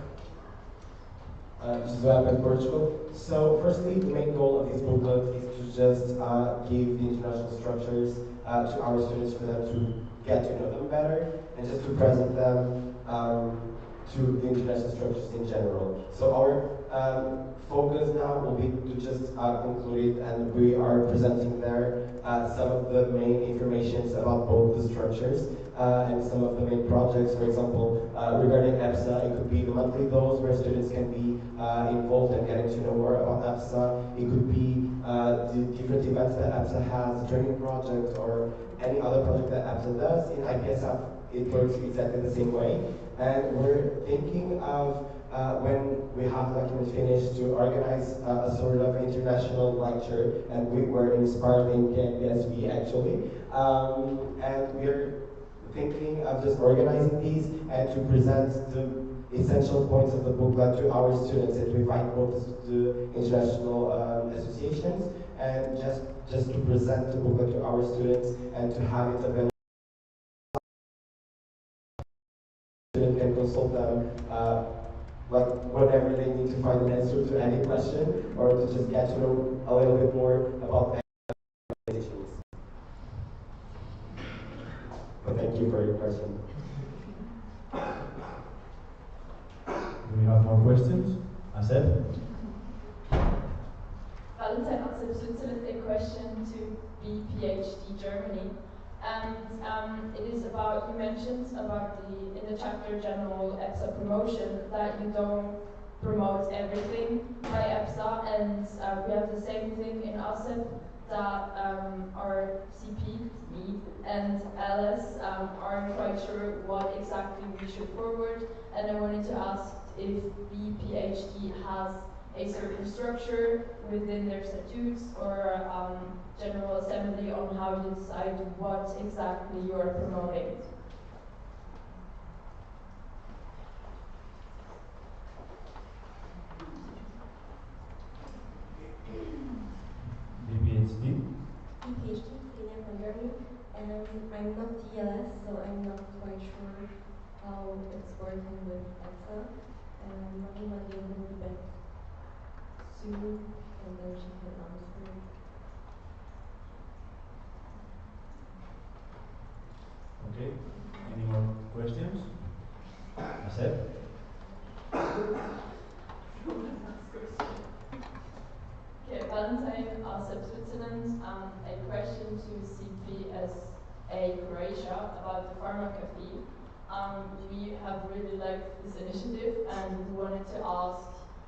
This is Apep Portugal. So, firstly, the main goal of this booklet is to just give the international structures to our students for them to get to know them better and just to present them to the international structures in general. So our focus now will be to just conclude it, and we are presenting there some of the main informations about both the structures and some of the main projects. For example, regarding EPSA, it could be the monthly goals where students can be involved and getting to know more about EPSA. It could be the different events that EPSA has, training projects, or any other project that EPSA does. In IPSF, it works exactly the same way. And we're thinking of, when we have the document finished, to organize a sort of international lecture, and we were inspired in KPSV actually. And we're thinking of just organizing these and to present the essential points of the booklet to our students, and to invite both the international associations and just to present the booklet to our students and to have it available. Students can consult them like whenever they need to find an answer to any question, or to just get to know a little bit more about any issues. But thank you for your question. Do we have more questions? Asep? Valentine Asep, Switzerland, a question to BPhD Germany. And it is about, you mentioned about in the chapter General EPSA promotion, that you don't promote everything by EPSA, and we have the same thing in ASEP, that our CP, me, and LS aren't quite sure what exactly we should forward, and I wanted to ask if BPhD has a certain structure within their statutes or General Assembly on how you decide what exactly you are promoting. BPhD? PhD, Lilian from Germany, and I'm not TLS, so I'm not quite sure how it's working with EPSA. Marie might be able to back soon, and then she can answer. Okay. Any more questions? Asep? Okay, Valentine, ASEP Switzerland, a question to CPSA Croatia about the Pharma Cafe. We have really liked this initiative, and we wanted to ask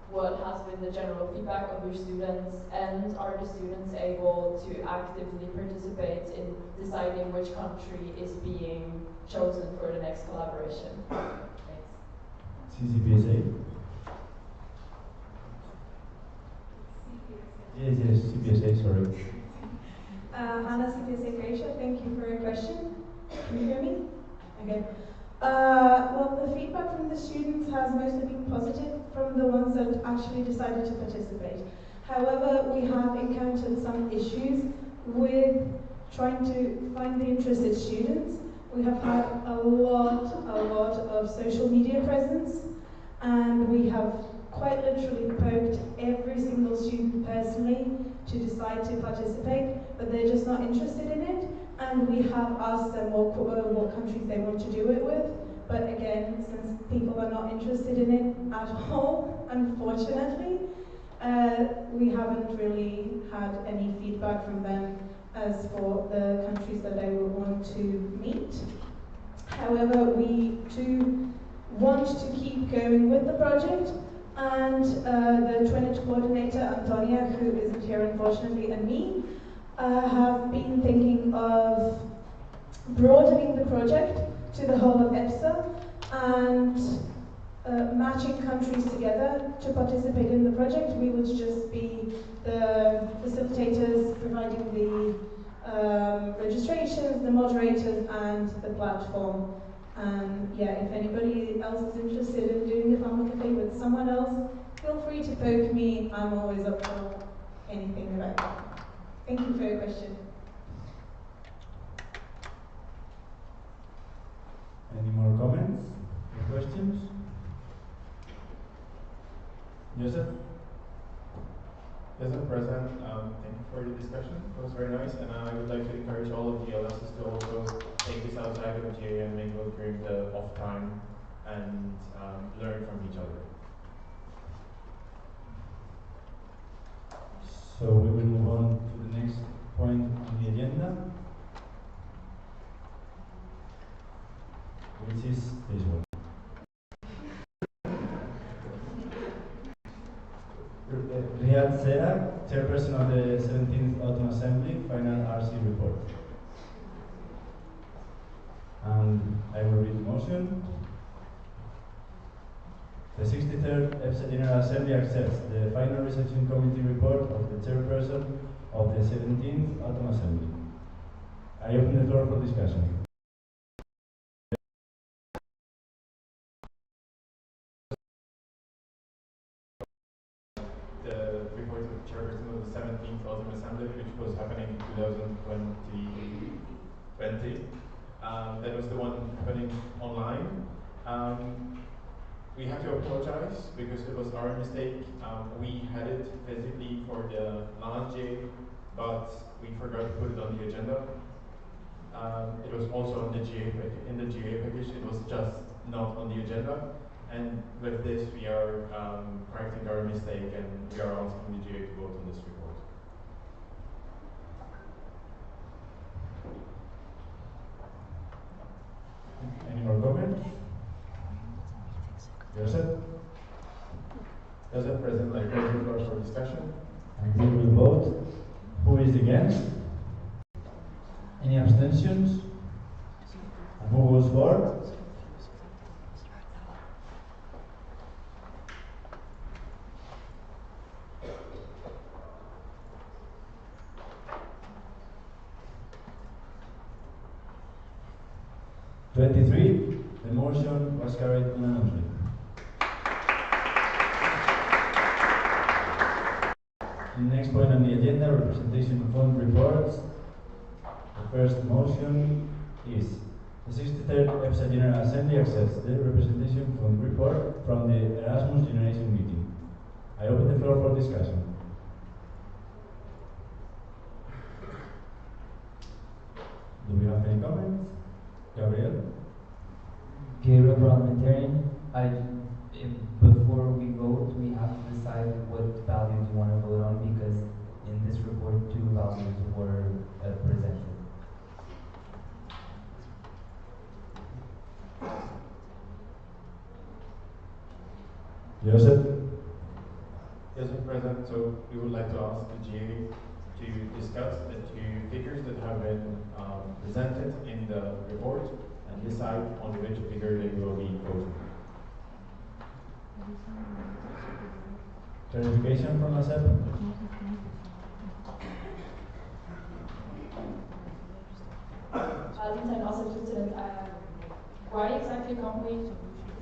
what has been the general feedback of your students, and are the students able to actively participate in deciding which country is being chosen for the next collaboration? Thanks. CPSA? Yes, CPSA, sorry. Hannah, CPSA Croatia, thank you for your question. Can you hear me? Okay. Well, the feedback from the students has mostly been positive from the ones that actually decided to participate. However, we have encountered some issues with trying to find the interested students. We have had a lot of social media presence, and we have quite literally poked every single student personally to decide to participate, but they're just not interested in it. And we have asked them what countries they want to do it with, but again, since people are not interested in it at all, unfortunately, we haven't really had any feedback from them as for the countries that they would want to meet. However, we do want to keep going with the project, and the Twinage coordinator, Antonia, who isn't here unfortunately, and me, have been thinking of broadening the project to the whole of EPSA, and matching countries together to participate in the project. We would just be the facilitators providing the registrations, the moderators, and the platform. And yeah, if anybody else is interested in doing the Farmer Cafe with someone else, feel free to poke me. I'm always up for anything about that. Thank you for your question. Any more comments or questions? Joseph? Mr. President, thank you for the discussion. It was very nice, and I would like to encourage all of the LSs to also take this outside of GA and mingle during the off time and learn from each other. So we will move on to the next point on the agenda, which is this one. Riyad Serak, Chairperson of the 17th Autumn Assembly, Final RC Report. And I will read the motion. The 63rd EPSA General Assembly accepts the Final Reception Committee report of the Chairperson of the 17th Autumn Assembly. I open the floor for discussion. The report of the Chairperson of the 17th Autumn Assembly, which was happening in 2020. That was the one happening online. We have to apologize because it was our mistake. We had it physically for the last J, but we forgot to put it on the agenda. It was also on the in the GA package. It was just not on the agenda. And with this, we are correcting our mistake, and we are asking the GA to vote on this report. Any more comments? Joseph? Joseph, President, I close the floor for discussion. And we will vote. Who is against? Any abstentions? And who was for? The motion was carried unanimously. The next point on the agenda, representation fund reports. The first motion is the 63rd EPSA General Assembly accepts the representation fund report from the Erasmus Generation Meeting. I open the floor for discussion. Do we have any comments? Gabriel? Gabriel, parliamentarian. Before we vote, we have to decide what values we want to vote on because in this report, 2 values were presented. Joseph? Yes, Mr. President. So we would like to ask the GA to discuss the 2 figures that have been presented in the report and decide on which figure they will be voting. Clarification from ASEP? And also President, why exactly can't we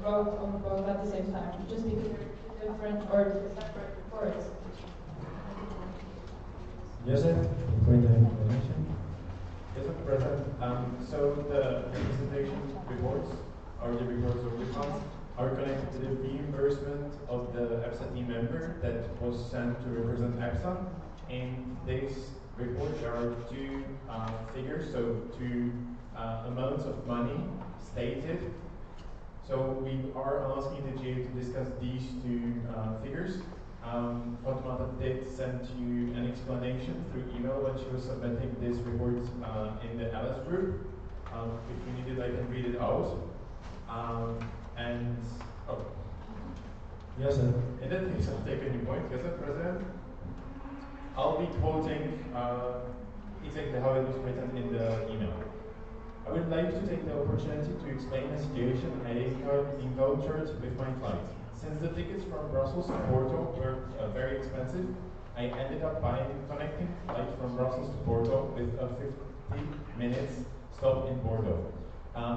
vote on both at the same time? Just because they're different or separate reports? Joseph, point of information. Yes, Mr. President. So the representation reports, or the reports of the funds, are connected to the reimbursement of the EPSA team member that was sent to represent EPSA. In this report, there are 2 figures, so 2 amounts of money stated. So we are asking the GA to discuss these 2 figures. Fatima did send you an explanation through email when she was submitting this report in the LS group. If you need it, I can read it out. Yes, sir. In that case, I'll take a new point. Yes, sir, President. I'll be quoting exactly how it was written in the email. I would like to take the opportunity to explain a situation I encountered with my flight. Since the tickets from Brussels to Porto were very expensive, I ended up buying a connecting flight from Brussels to Porto with a 50 minutes stop in Bordeaux.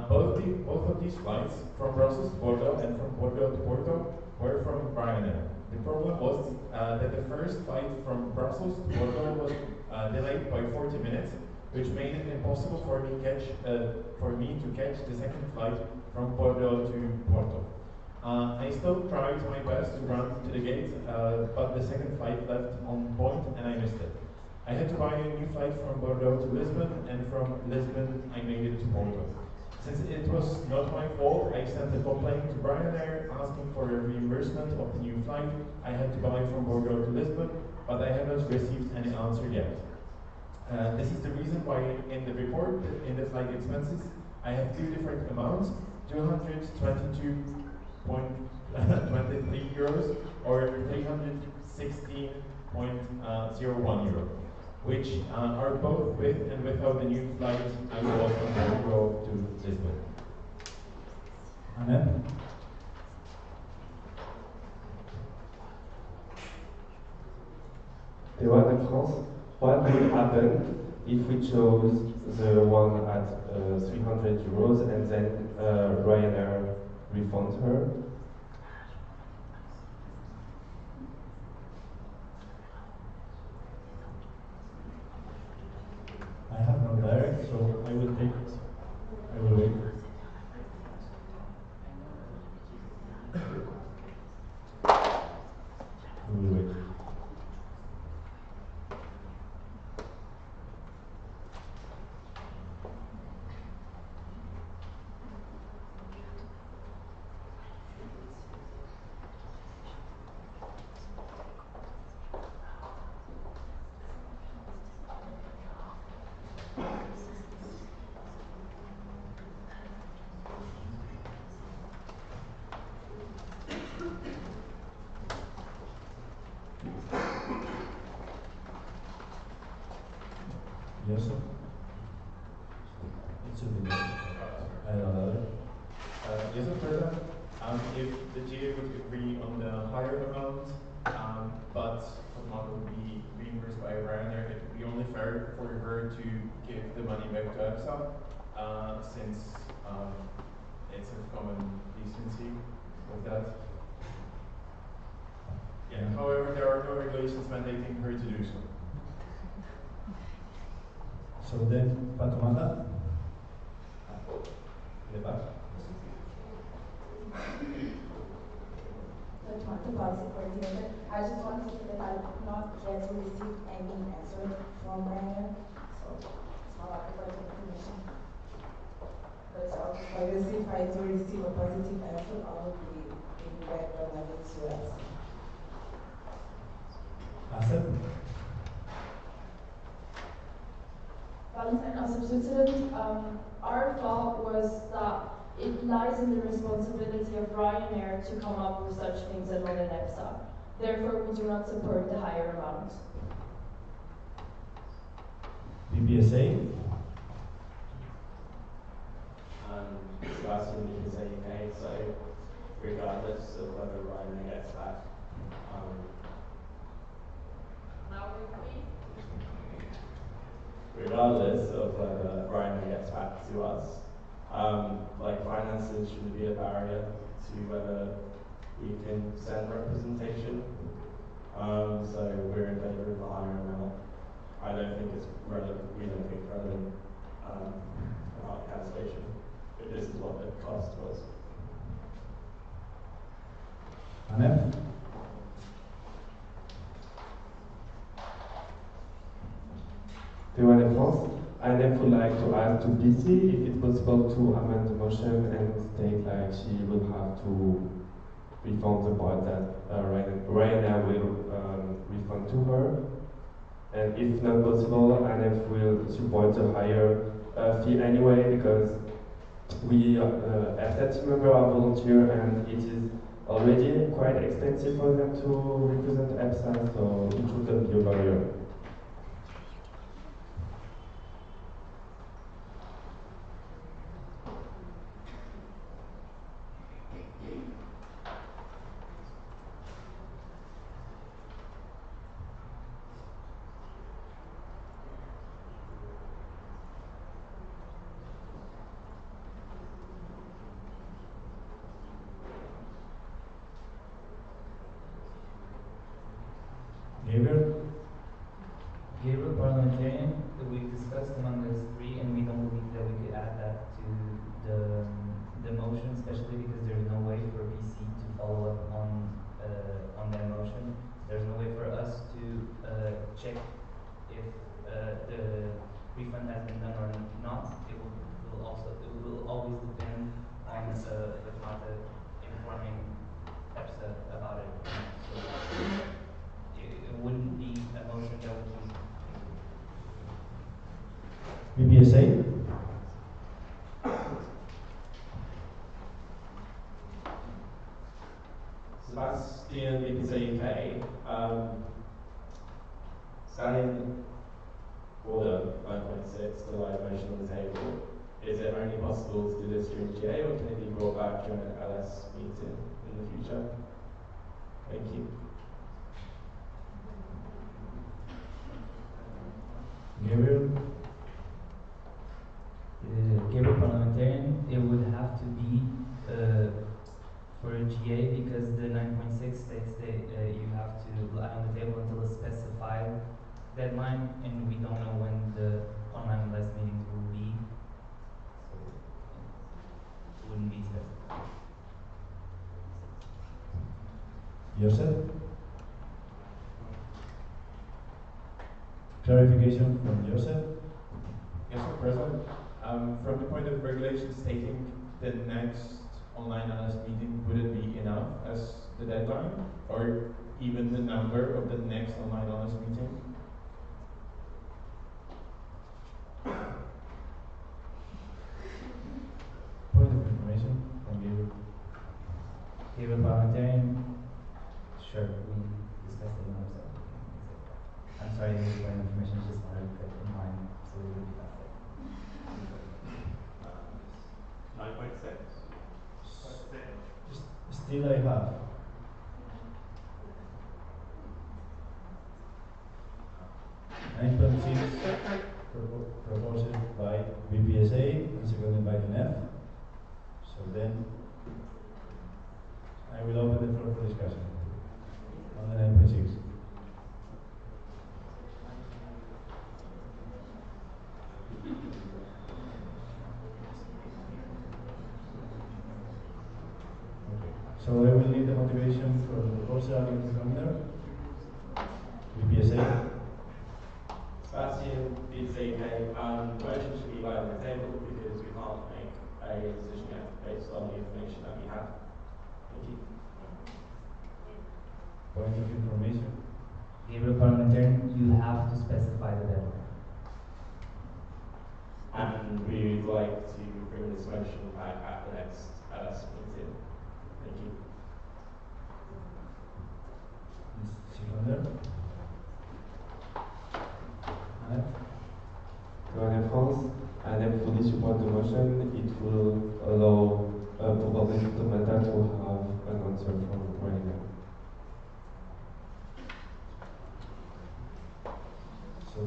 Both of these flights, from Brussels to Bordeaux and from Bordeaux to Porto, were from Ryanair. The problem was that the first flight from Brussels to Bordeaux was delayed by 40 minutes, which made it impossible for me to catch the second flight from Bordeaux to Porto. I still tried my best to run to the gate, but the second flight left on point and I missed it. I had to buy a new flight from Bordeaux to Lisbon, and from Lisbon I made it to Porto. Since it was not my fault, I sent a complaint to Ryanair asking for a reimbursement of the new flight I had to buy from Bordeaux to Lisbon, but I haven't received any answer yet. This is the reason why in the report, in the flight expenses, I have two different amounts, 222.23 euros or 316.01 euro, which are both with and without the new flight I bought from Bordeaux to Lisbon. Annette? The one in France, what would happen if we chose the one at 300 euros and then Ryanair refunds her? I have no direct, so I will wait. I will wait. Yes, sir. It's a bit. I don't know. Yes, sir, further. If the GA would agree on the higher amount, but the model would be reimbursed by Ryanair, it would be only fair for her to give the money back to EPSA, since it's a common decency with that. Yeah. However, there are no regulations mandating her to do so. So then, Fatoumata? The back. I just want to say that I have not yet received any answer from Ryanair, so it's not like a further information. But I'll see if I do receive a positive answer, I will be giving back the money to us. Asset? Valentine, as of Switzerland, our thought was that it lies in the responsibility of Ryanair to come up with such things and not an EPSA. Therefore, we do not support the higher amount. EPSA? Sebastian, EPSA UK, so regardless of whether Ryanair gets back, regardless of whether Ryanair gets back to us, like finances shouldn't be a barrier to whether we can send representation. So we're in favour of the higher amount. I don't think it's relevant. We don't think it's relevant about cancellation. But this is what the cost was. Annette? The one in France, I then would like to ask to BC if it's possible to amend the motion and state like she will have to refund the part that Ryanair will refund to her. And if not possible, INF will support the higher fee anyway, because we as that team member are volunteer and it is already quite expensive for them to represent EPSA, so it shouldn't be a barrier. Parliamentarian, we've discussed among us three, and we don't believe that we could add that to the motion, especially because there's no way for BC to follow up on that motion. There's no way for us to check if the refund has been done or not. It will always depend on the matter informing EPSA about it. So it wouldn't be a motion that would be EPSA? Sebastian, EPSA UK. Standing order 9.6, the live motion on the table. Is it only possible to do this during GA, or can it be brought back during an LS meeting in the future? Thank you. Gabriel? Gabriel Parliamentarian, it would have to be for a GA because the 9.6 states that you have to lie on the table until a specified deadline, and we don't know when the online LS meetings will be, so it wouldn't be specified. Joseph? Clarification from Joseph? Yes, Mr. President. From the point of regulation stating the next online LS meeting, would it be enough as the deadline, or even the number of the next online LS meeting? Point of information from Gabriel. Gabriel Parliamentarian, sure, we discussed it another time. I'm sorry, this point of information is just not in mind, so we will be faster. 9.6. Still I have. Proposed by VPSA and seconded by UNEF. So then I will open the floor for discussion on the 9.6. So I will need the motivation for the proposal in the calendar. VPSA. Sebastian, EPSA UK, the motion should be live on the table because we can't make a decision yet based on the information that we have. Thank you. Point of information. Gabriel Parliamentarian, you have to specify the deadline. And we would like to bring this motion back at the next LS meeting. Thank you. Seconder. Joanne France, and I fully support the motion. It will allow probably the matter to have an answer from Marina. So,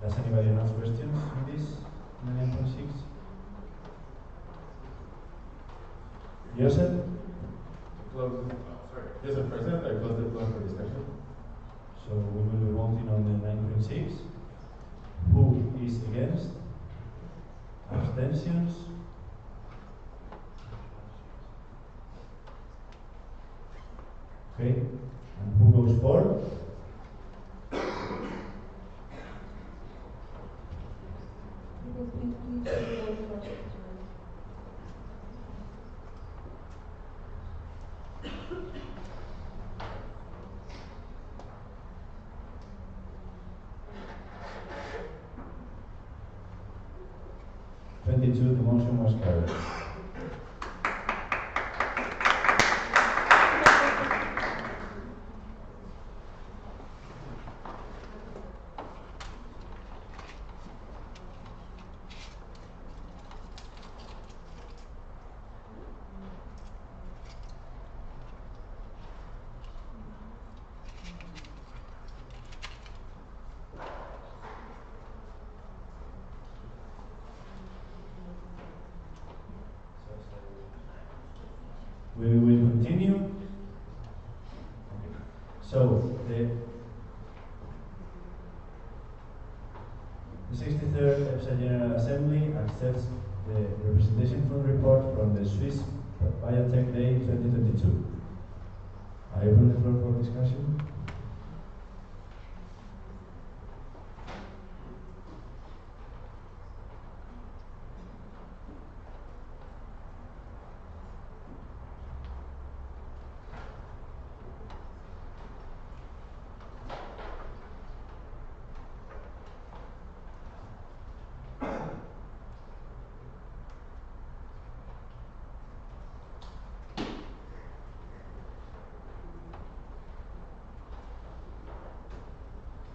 does anybody have questions on this 9.6? Joseph? Yes, Mr. President, I close the floor for discussion. So we will be voting on the 9.6. Who is against? Abstentions? Okay. And who goes for? The motion was carried. We will continue. Okay. So The 63rd EPSA General Assembly accepts the representation fund report from the Swiss Biotech Day 2022. I open the floor for discussion.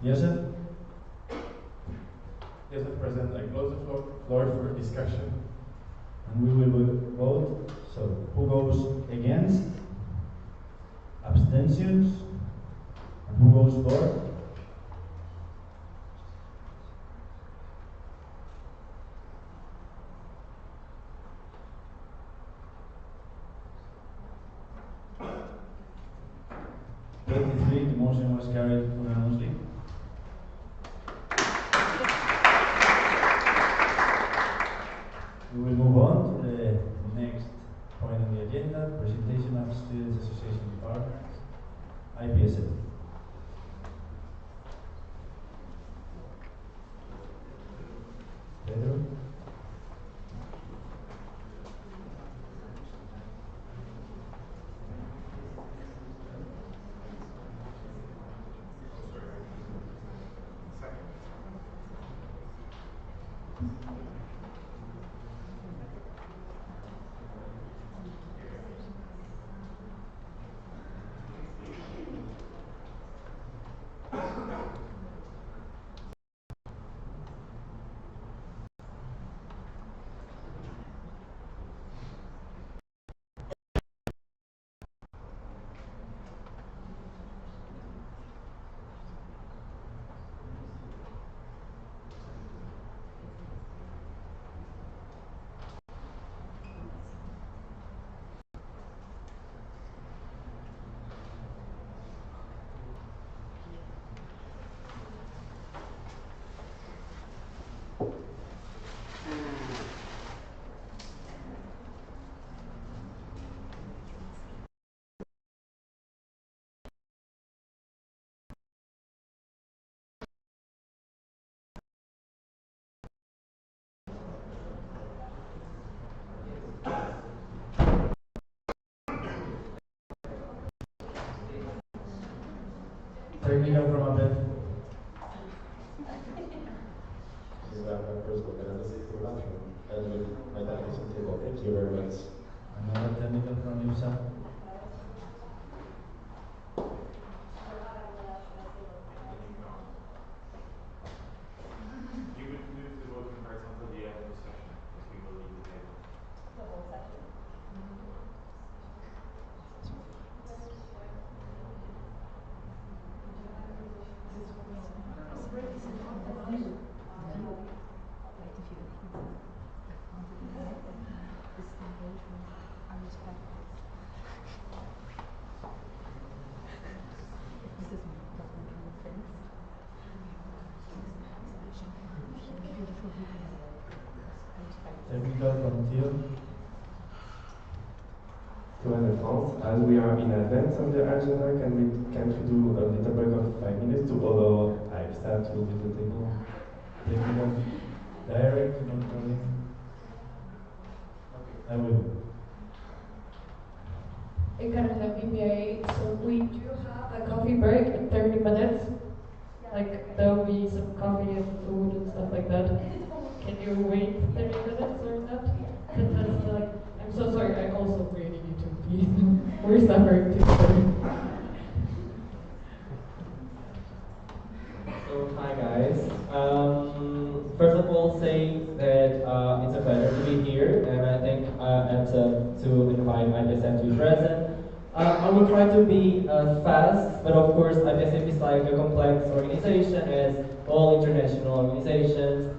Yes, sir. Yes, Mr. President, I close the floor for discussion. And we will vote. So, who goes against? Abstentions? And who goes for? The motion was carried unanimously. We will move on to the next point on the agenda, presentation of Students Association Department, IPSA. Pedro? Technical from Abed. This is my first look at the safety bathroom and with my dedication table. Thank you very much. Another technical from EPSA. You would move the voting cards until the end of the session, because we will leave the table. The whole session. Technical from Theo. To advance, as we are in advance of the agenda, can we do a little break of 5 minutes to allow staff to visit the table? Technical. Direct controlling. Okay, I will. In Carolina PPA, so we do have a coffee break in 30 minutes. Like, there will be some coffee and food and stuff like that. Can you wait 30 minutes or not? That's like, I'm so sorry, I also really need to pee. We're suffering together. So, hi guys. First of all, say that it's a pleasure to be here, and I think to invite IPSF to be present. I will try to be fast, but of course IPSF is like a complex organization, as all international organizations.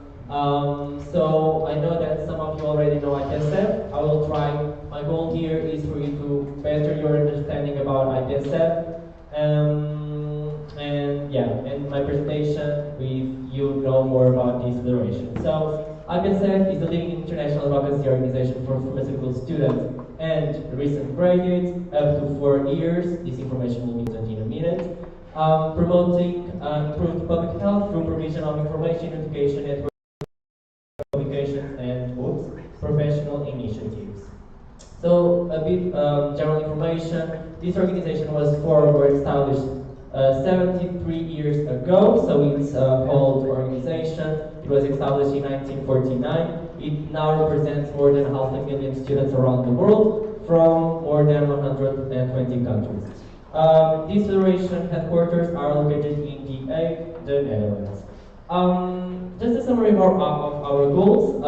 So I know that some of you already know IPSF. I will try. My goal here is for you to better your understanding about IPSF. And yeah, in my presentation, you know know more about this federation. So, IPSF is the leading international advocacy organization for pharmaceutical students and recent graduates up to 4 years. This information will be presented in a minute. Promoting improved public health through provision of information, education, network publications, and professional initiatives. So, a bit general information. This organization was formed or established 73 years ago, so it's an old organization. It was established in 1949. It now represents more than 500,000 students around the world from more than 120 countries. This federation headquarters are located in The Hague, the Netherlands. Just a summary of our goals.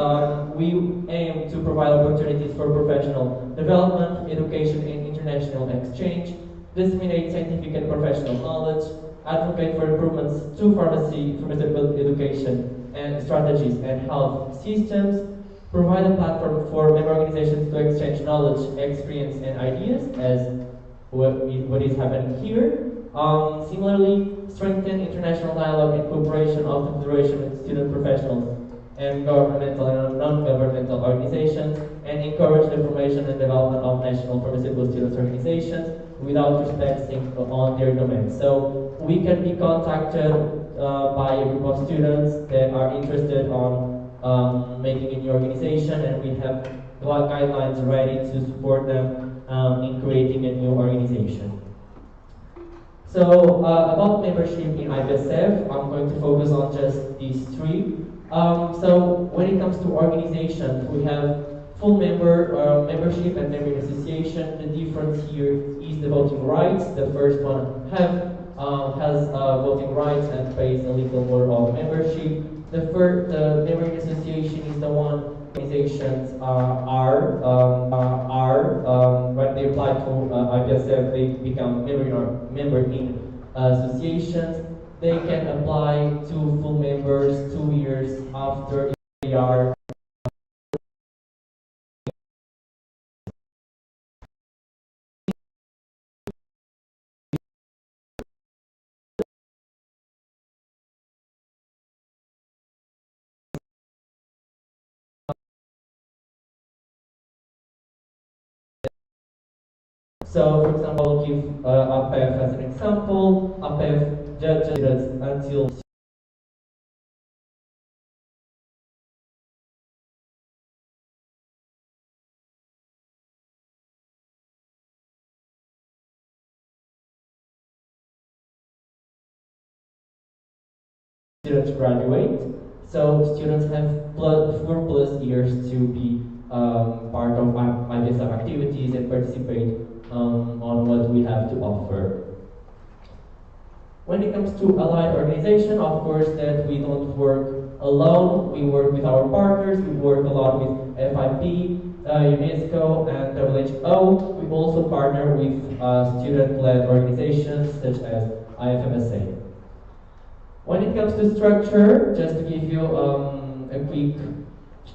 We aim to provide opportunities for professional development, education, and international exchange, disseminate scientific and professional knowledge, advocate for improvements to pharmaceutical education and strategies and health systems, provide a platform for member organizations to exchange knowledge, experience, and ideas, as what is happening here. Similarly, strengthen international dialogue and cooperation of the Federation with student professionals and governmental and non-governmental organizations, and encourage the formation and development of national pharmaceutical students organizations without respecting on their domain. So we can be contacted by a group of students that are interested on making a new organization, and we have guidelines ready to support them in creating a new organization. So about membership in IPSF, I'm going to focus on just these three. So when it comes to organization, we have full membership and member association. The difference here is the voting rights. The first one has voting rights and pays a little more of membership. The member association is the one organizations when they apply to IPSF, they become member in associations. They can apply to full members 2 years after they are So, for example, I'll give APEF as an example. APEF judges until students graduate. So students have 4+ years to be part of IPSF activities and participate on what we have to offer. When it comes to allied organization, of course, that we don't work alone. We work with our partners. We work a lot with FIP, UNESCO, and WHO. We also partner with student-led organizations such as IFMSA. When it comes to structure, just to give you a quick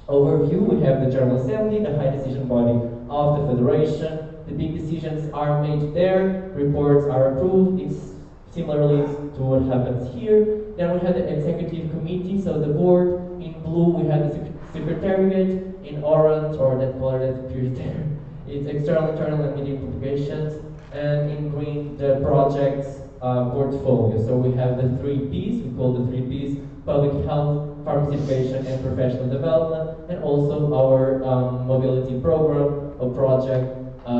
overview, we have the General Assembly, the high decision body of the Federation. The big decisions are made there, reports are approved. It's similarly to what happens here. Then we have the Executive Committee, so the board. In blue, we have the Secretariat. In orange, or that color that appears there, it's external, internal, and media publications. And in green, the projects portfolio. So we have the 3 Ps, we call the 3 Ps: public health, pharmacy education, and professional development, and also our mobility program or project,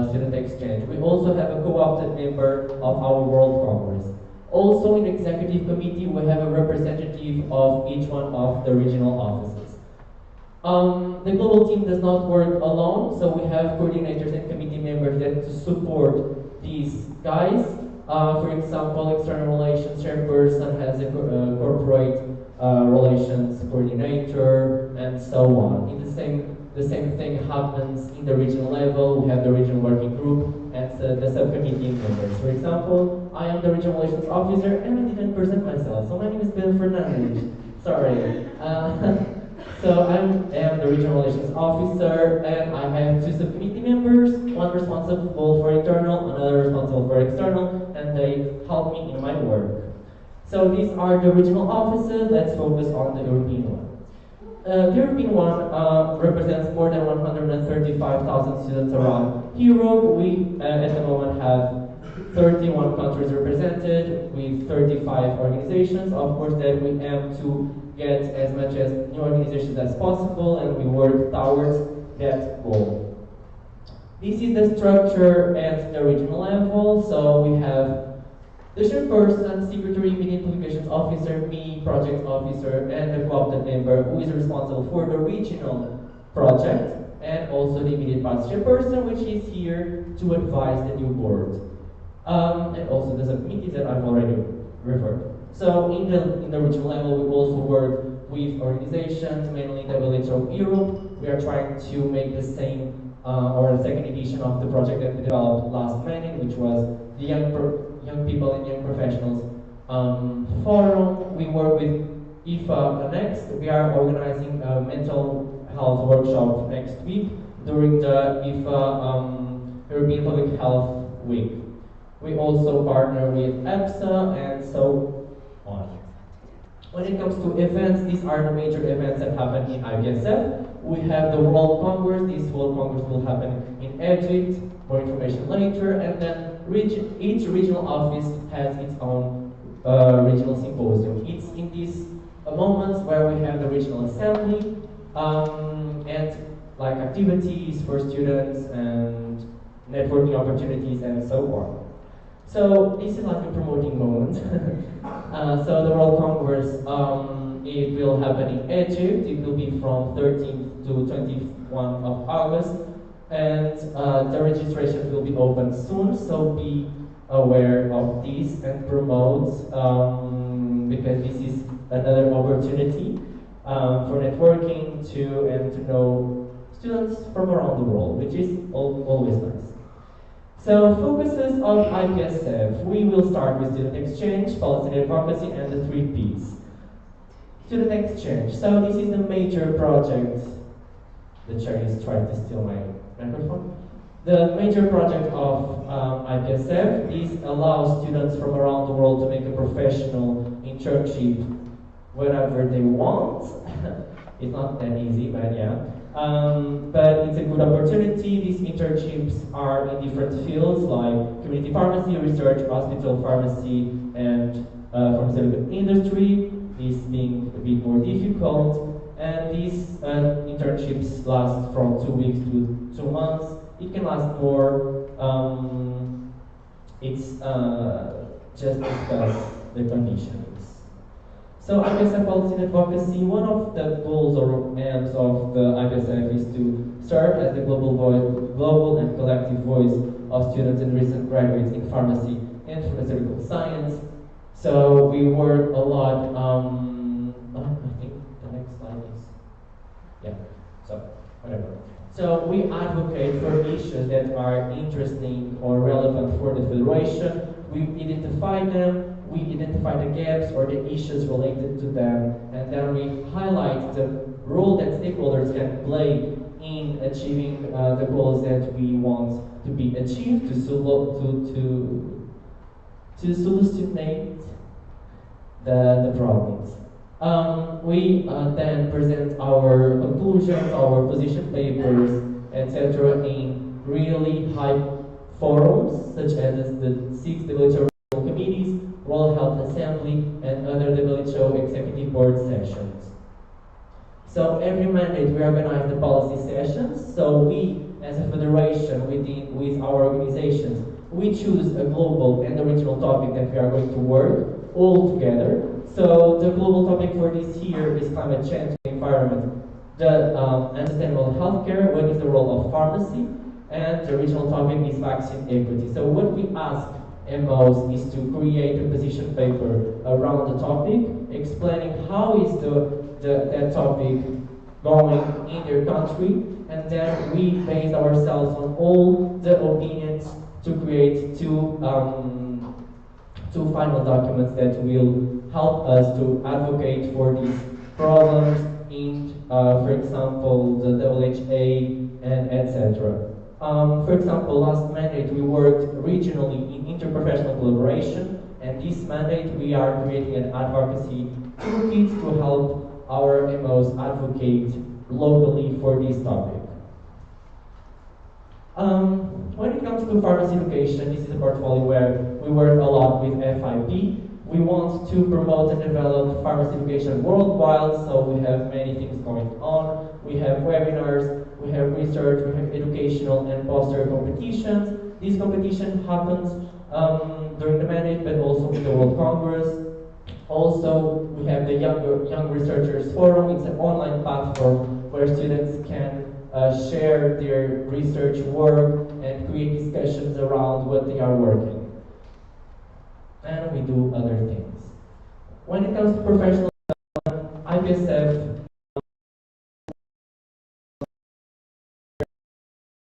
student exchange. We also have a co-opted member of our World Congress. Also in the executive committee, we have a representative of each one of the regional offices. The global team does not work alone, so we have coordinators and committee members that to support these guys. For example, external relations chairperson has a corporate relations coordinator, and so on. The same thing happens in the regional level. We have the regional working group and the subcommittee members. For example, I am the regional relations officer, and I didn't present myself, so my name is Pedro Fernandes. Sorry. So I am the regional relations officer, and I have 2 subcommittee members, one responsible for internal, another responsible for external, and they help me in my work. So these are the regional offices. Let's focus on the European one. The European one represents more than 135,000 students around Europe. We at the moment have 31 countries represented with 35 organizations. Of course, that we aim to get as much as new organizations as possible, and we work towards that goal. This is the structure at the regional level. So we have the chairperson, secretary, media publications officer, me, project officer, and the co-opted member who is responsible for the regional project, and also the immediate past chairperson, which is here to advise the new board. And also the subcommittees that I've already referred. So in the regional level, we also work with organizations, mainly WHO Europe. We are trying to make the same or the second edition of the project that we developed last May, which was the young people and young professionals forum. We work with IFA next. We are organizing a mental health workshop next week during the IFA European Public Health Week. We also partner with EPSA and so on. When it comes to events, these are the major events that happen in IPSF. We have the World Congress. This World Congress will happen in Egypt. More information later. And then each regional office has its own regional symposium. It's in these moments where we have the regional assembly and like activities for students and networking opportunities and so on. So this is like a promoting moment. So the World Congress, it will happen in Egypt. It will be from 13th to 21 of August. And the registration will be open soon, so be aware of this and promote, because this is another opportunity for networking to know students from around the world, which is always nice. So focuses of IPSF, we will start with student exchange, policy and advocacy, and the 3 Ps. Student exchange, so this is the major project. The chair is trying to steal my microphone. The major project of IPSF, this allows students from around the world to make a professional internship wherever they want. It's not that easy, but yeah. But it's a good opportunity. These internships are in different fields like community pharmacy, research, hospital pharmacy, and pharmaceutical industry. This being a bit more difficult. And these internships last from 2 weeks to 2 months. It can last more. It's just discuss the conditions. So IPSF policy and advocacy, one of the goals or aims of the IPSF is to serve as the global and collective voice of students and recent graduates in pharmacy and pharmaceutical science. So we work a lot, I think the next slide is, yeah, so whatever. So we advocate for issues that are interesting or relevant for the Federation. We identify them. We identify the gaps or the issues related to them, and then we highlight the role that stakeholders can play in achieving the goals that we want to be achieved, to solutionate the problems. We then present our conclusions, our position papers, etc. in really high forums, such as the 6 WHO committees, World Health Assembly, and other WHO Executive Board sessions. So every mandate we organize the policy sessions. So we, as a federation, with our organizations, we choose a global and a regional topic that we are going to work all together. So the global topic for this year is climate change and environment, the sustainable healthcare, what is the role of pharmacy, and the regional topic is vaccine equity. So what we ask MOs is to create a position paper around the topic, explaining how is that topic going in their country, and then we base ourselves on all the opinions to create two final documents that will help us to advocate for these problems in, for example, the WHA and etc. For example, last mandate we worked regionally in interprofessional collaboration And this mandate, we are creating an advocacy toolkit to help our MOs advocate locally for this topic. When it comes to pharmacy education, this is a portfolio where we work a lot with FIP. We want to promote and develop pharmacy education worldwide, so we have many things going on. We have webinars, we have research, we have educational and poster competitions. This competition happens during the mandate, but also in the World Congress. Also, we have the Young Researchers Forum. It's an online platform where students can share their research work and create discussions around what they are working. And we do other things. When it comes to professional development, IPSF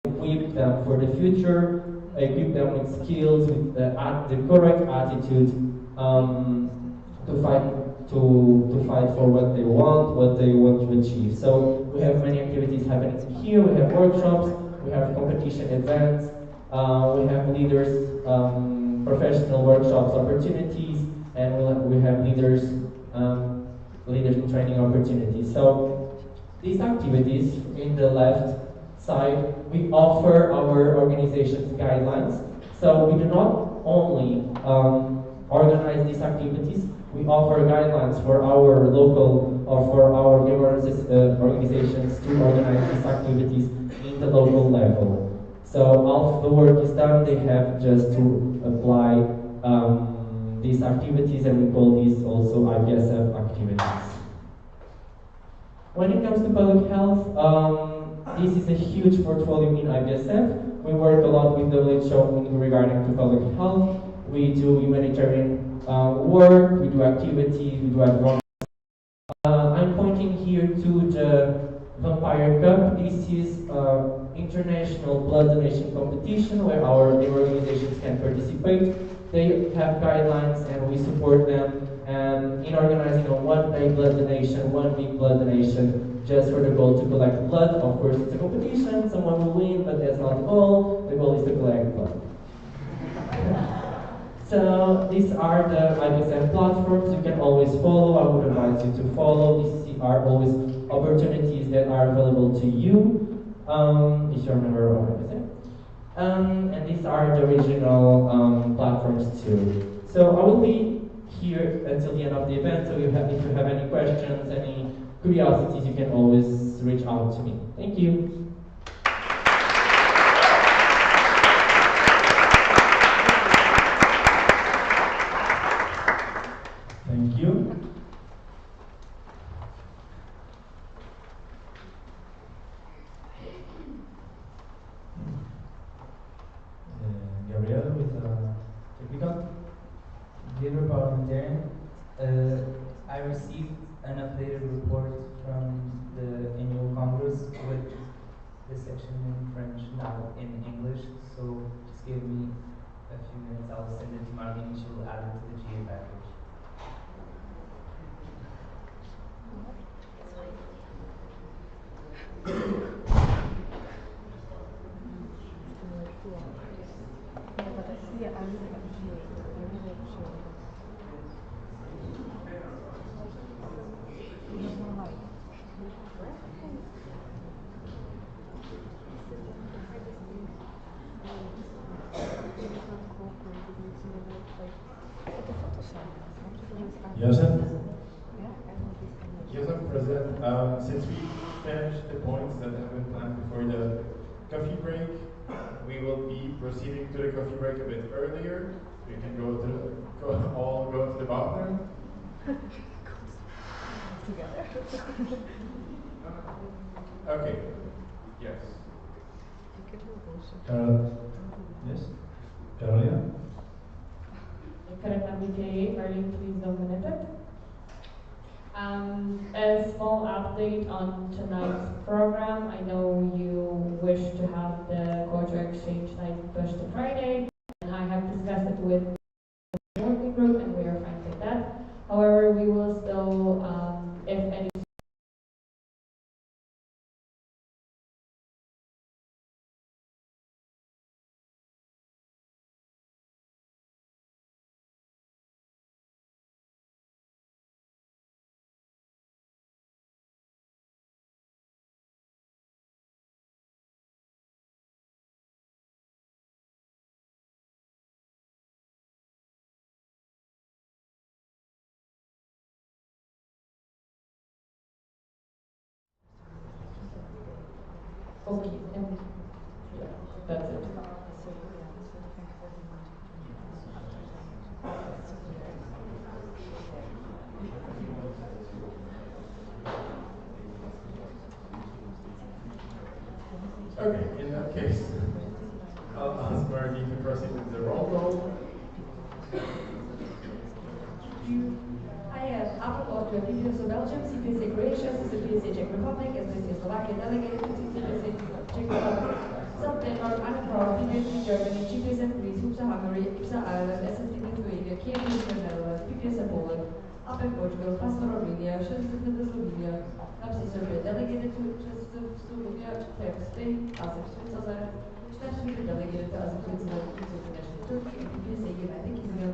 equip them for the future, equip them with skills, with the correct attitude to fight for what they want to achieve. So we have many activities happening here. We have workshops, we have competition events, we have leaders, professional workshops opportunities, and we have leaders in training opportunities. So these activities in the left side, we offer our organization's guidelines. So we do not only organize these activities, we offer guidelines for our local or for our organizations to organize these activities in the local level. So after the work is done, they have just to apply these activities, and we call these also IPSF activities. When it comes to public health, this is a huge portfolio in IPSF. We work a lot with WHO regarding to public health. We do humanitarian work, we do activities, we do advocacy. I'm pointing here to the Vampire Cup. This is international blood donation competition where our organizations can participate. They have guidelines and we support them in organizing a one-day blood donation, 1 week blood donation, just for the goal to collect blood. Of course, it's a competition, someone will win, but that's not the goal. The goal is to collect blood. So these are the IPSF platforms you can always follow. I would advise you to follow. These are always opportunities that are available to you if you're a member of IPSF. And these are the regional platforms too. So I will be here until the end of the event, so if you have any questions, any curiosities, you can always reach out to me. Thank you. Thank you. Gabriel with technical. Dear parliamentarian, I received an updated report from the annual Congress with the section in French now in English, so just give me a few minutes, I'll send it to Marlene, she will add it to the GA package. Joseph? Yes, President. Since we finished the points that have been planned before the coffee break, we will be proceeding to the coffee break a bit earlier. We can all go to the bathroom. Okay. Yes. Yes? Carolina? Marlene, please don't it. A small update on tonight's program. I know you wish to have the culture exchange night pushed to Friday, and I have discussed it with the working group, and we are fine with that. However, we will still, if any Okay, and yeah, that's it. Okay, in that case, I'll ask Marty to proceed with the roll call. I have Apple to EPSA Belgium, CPSA Croatia, CPSA Czech Republic, SPSA Slovakia delegated to CPSA Czech Republic, South Denmark, Anna Prague, PPSA Germany, GPSA Greece, UPSA Hungary, IPSA Ireland, SST Lithuania, KPSA Netherlands, PPSA Poland, APEC Portugal, PASTA Romania, SST Slovenia, NAPSI Serbia delegated to Slovenia, TEP Spain, ASEP Switzerland, International delegated to ASEP Switzerland, International Turkey, and PPSA United Kingdom.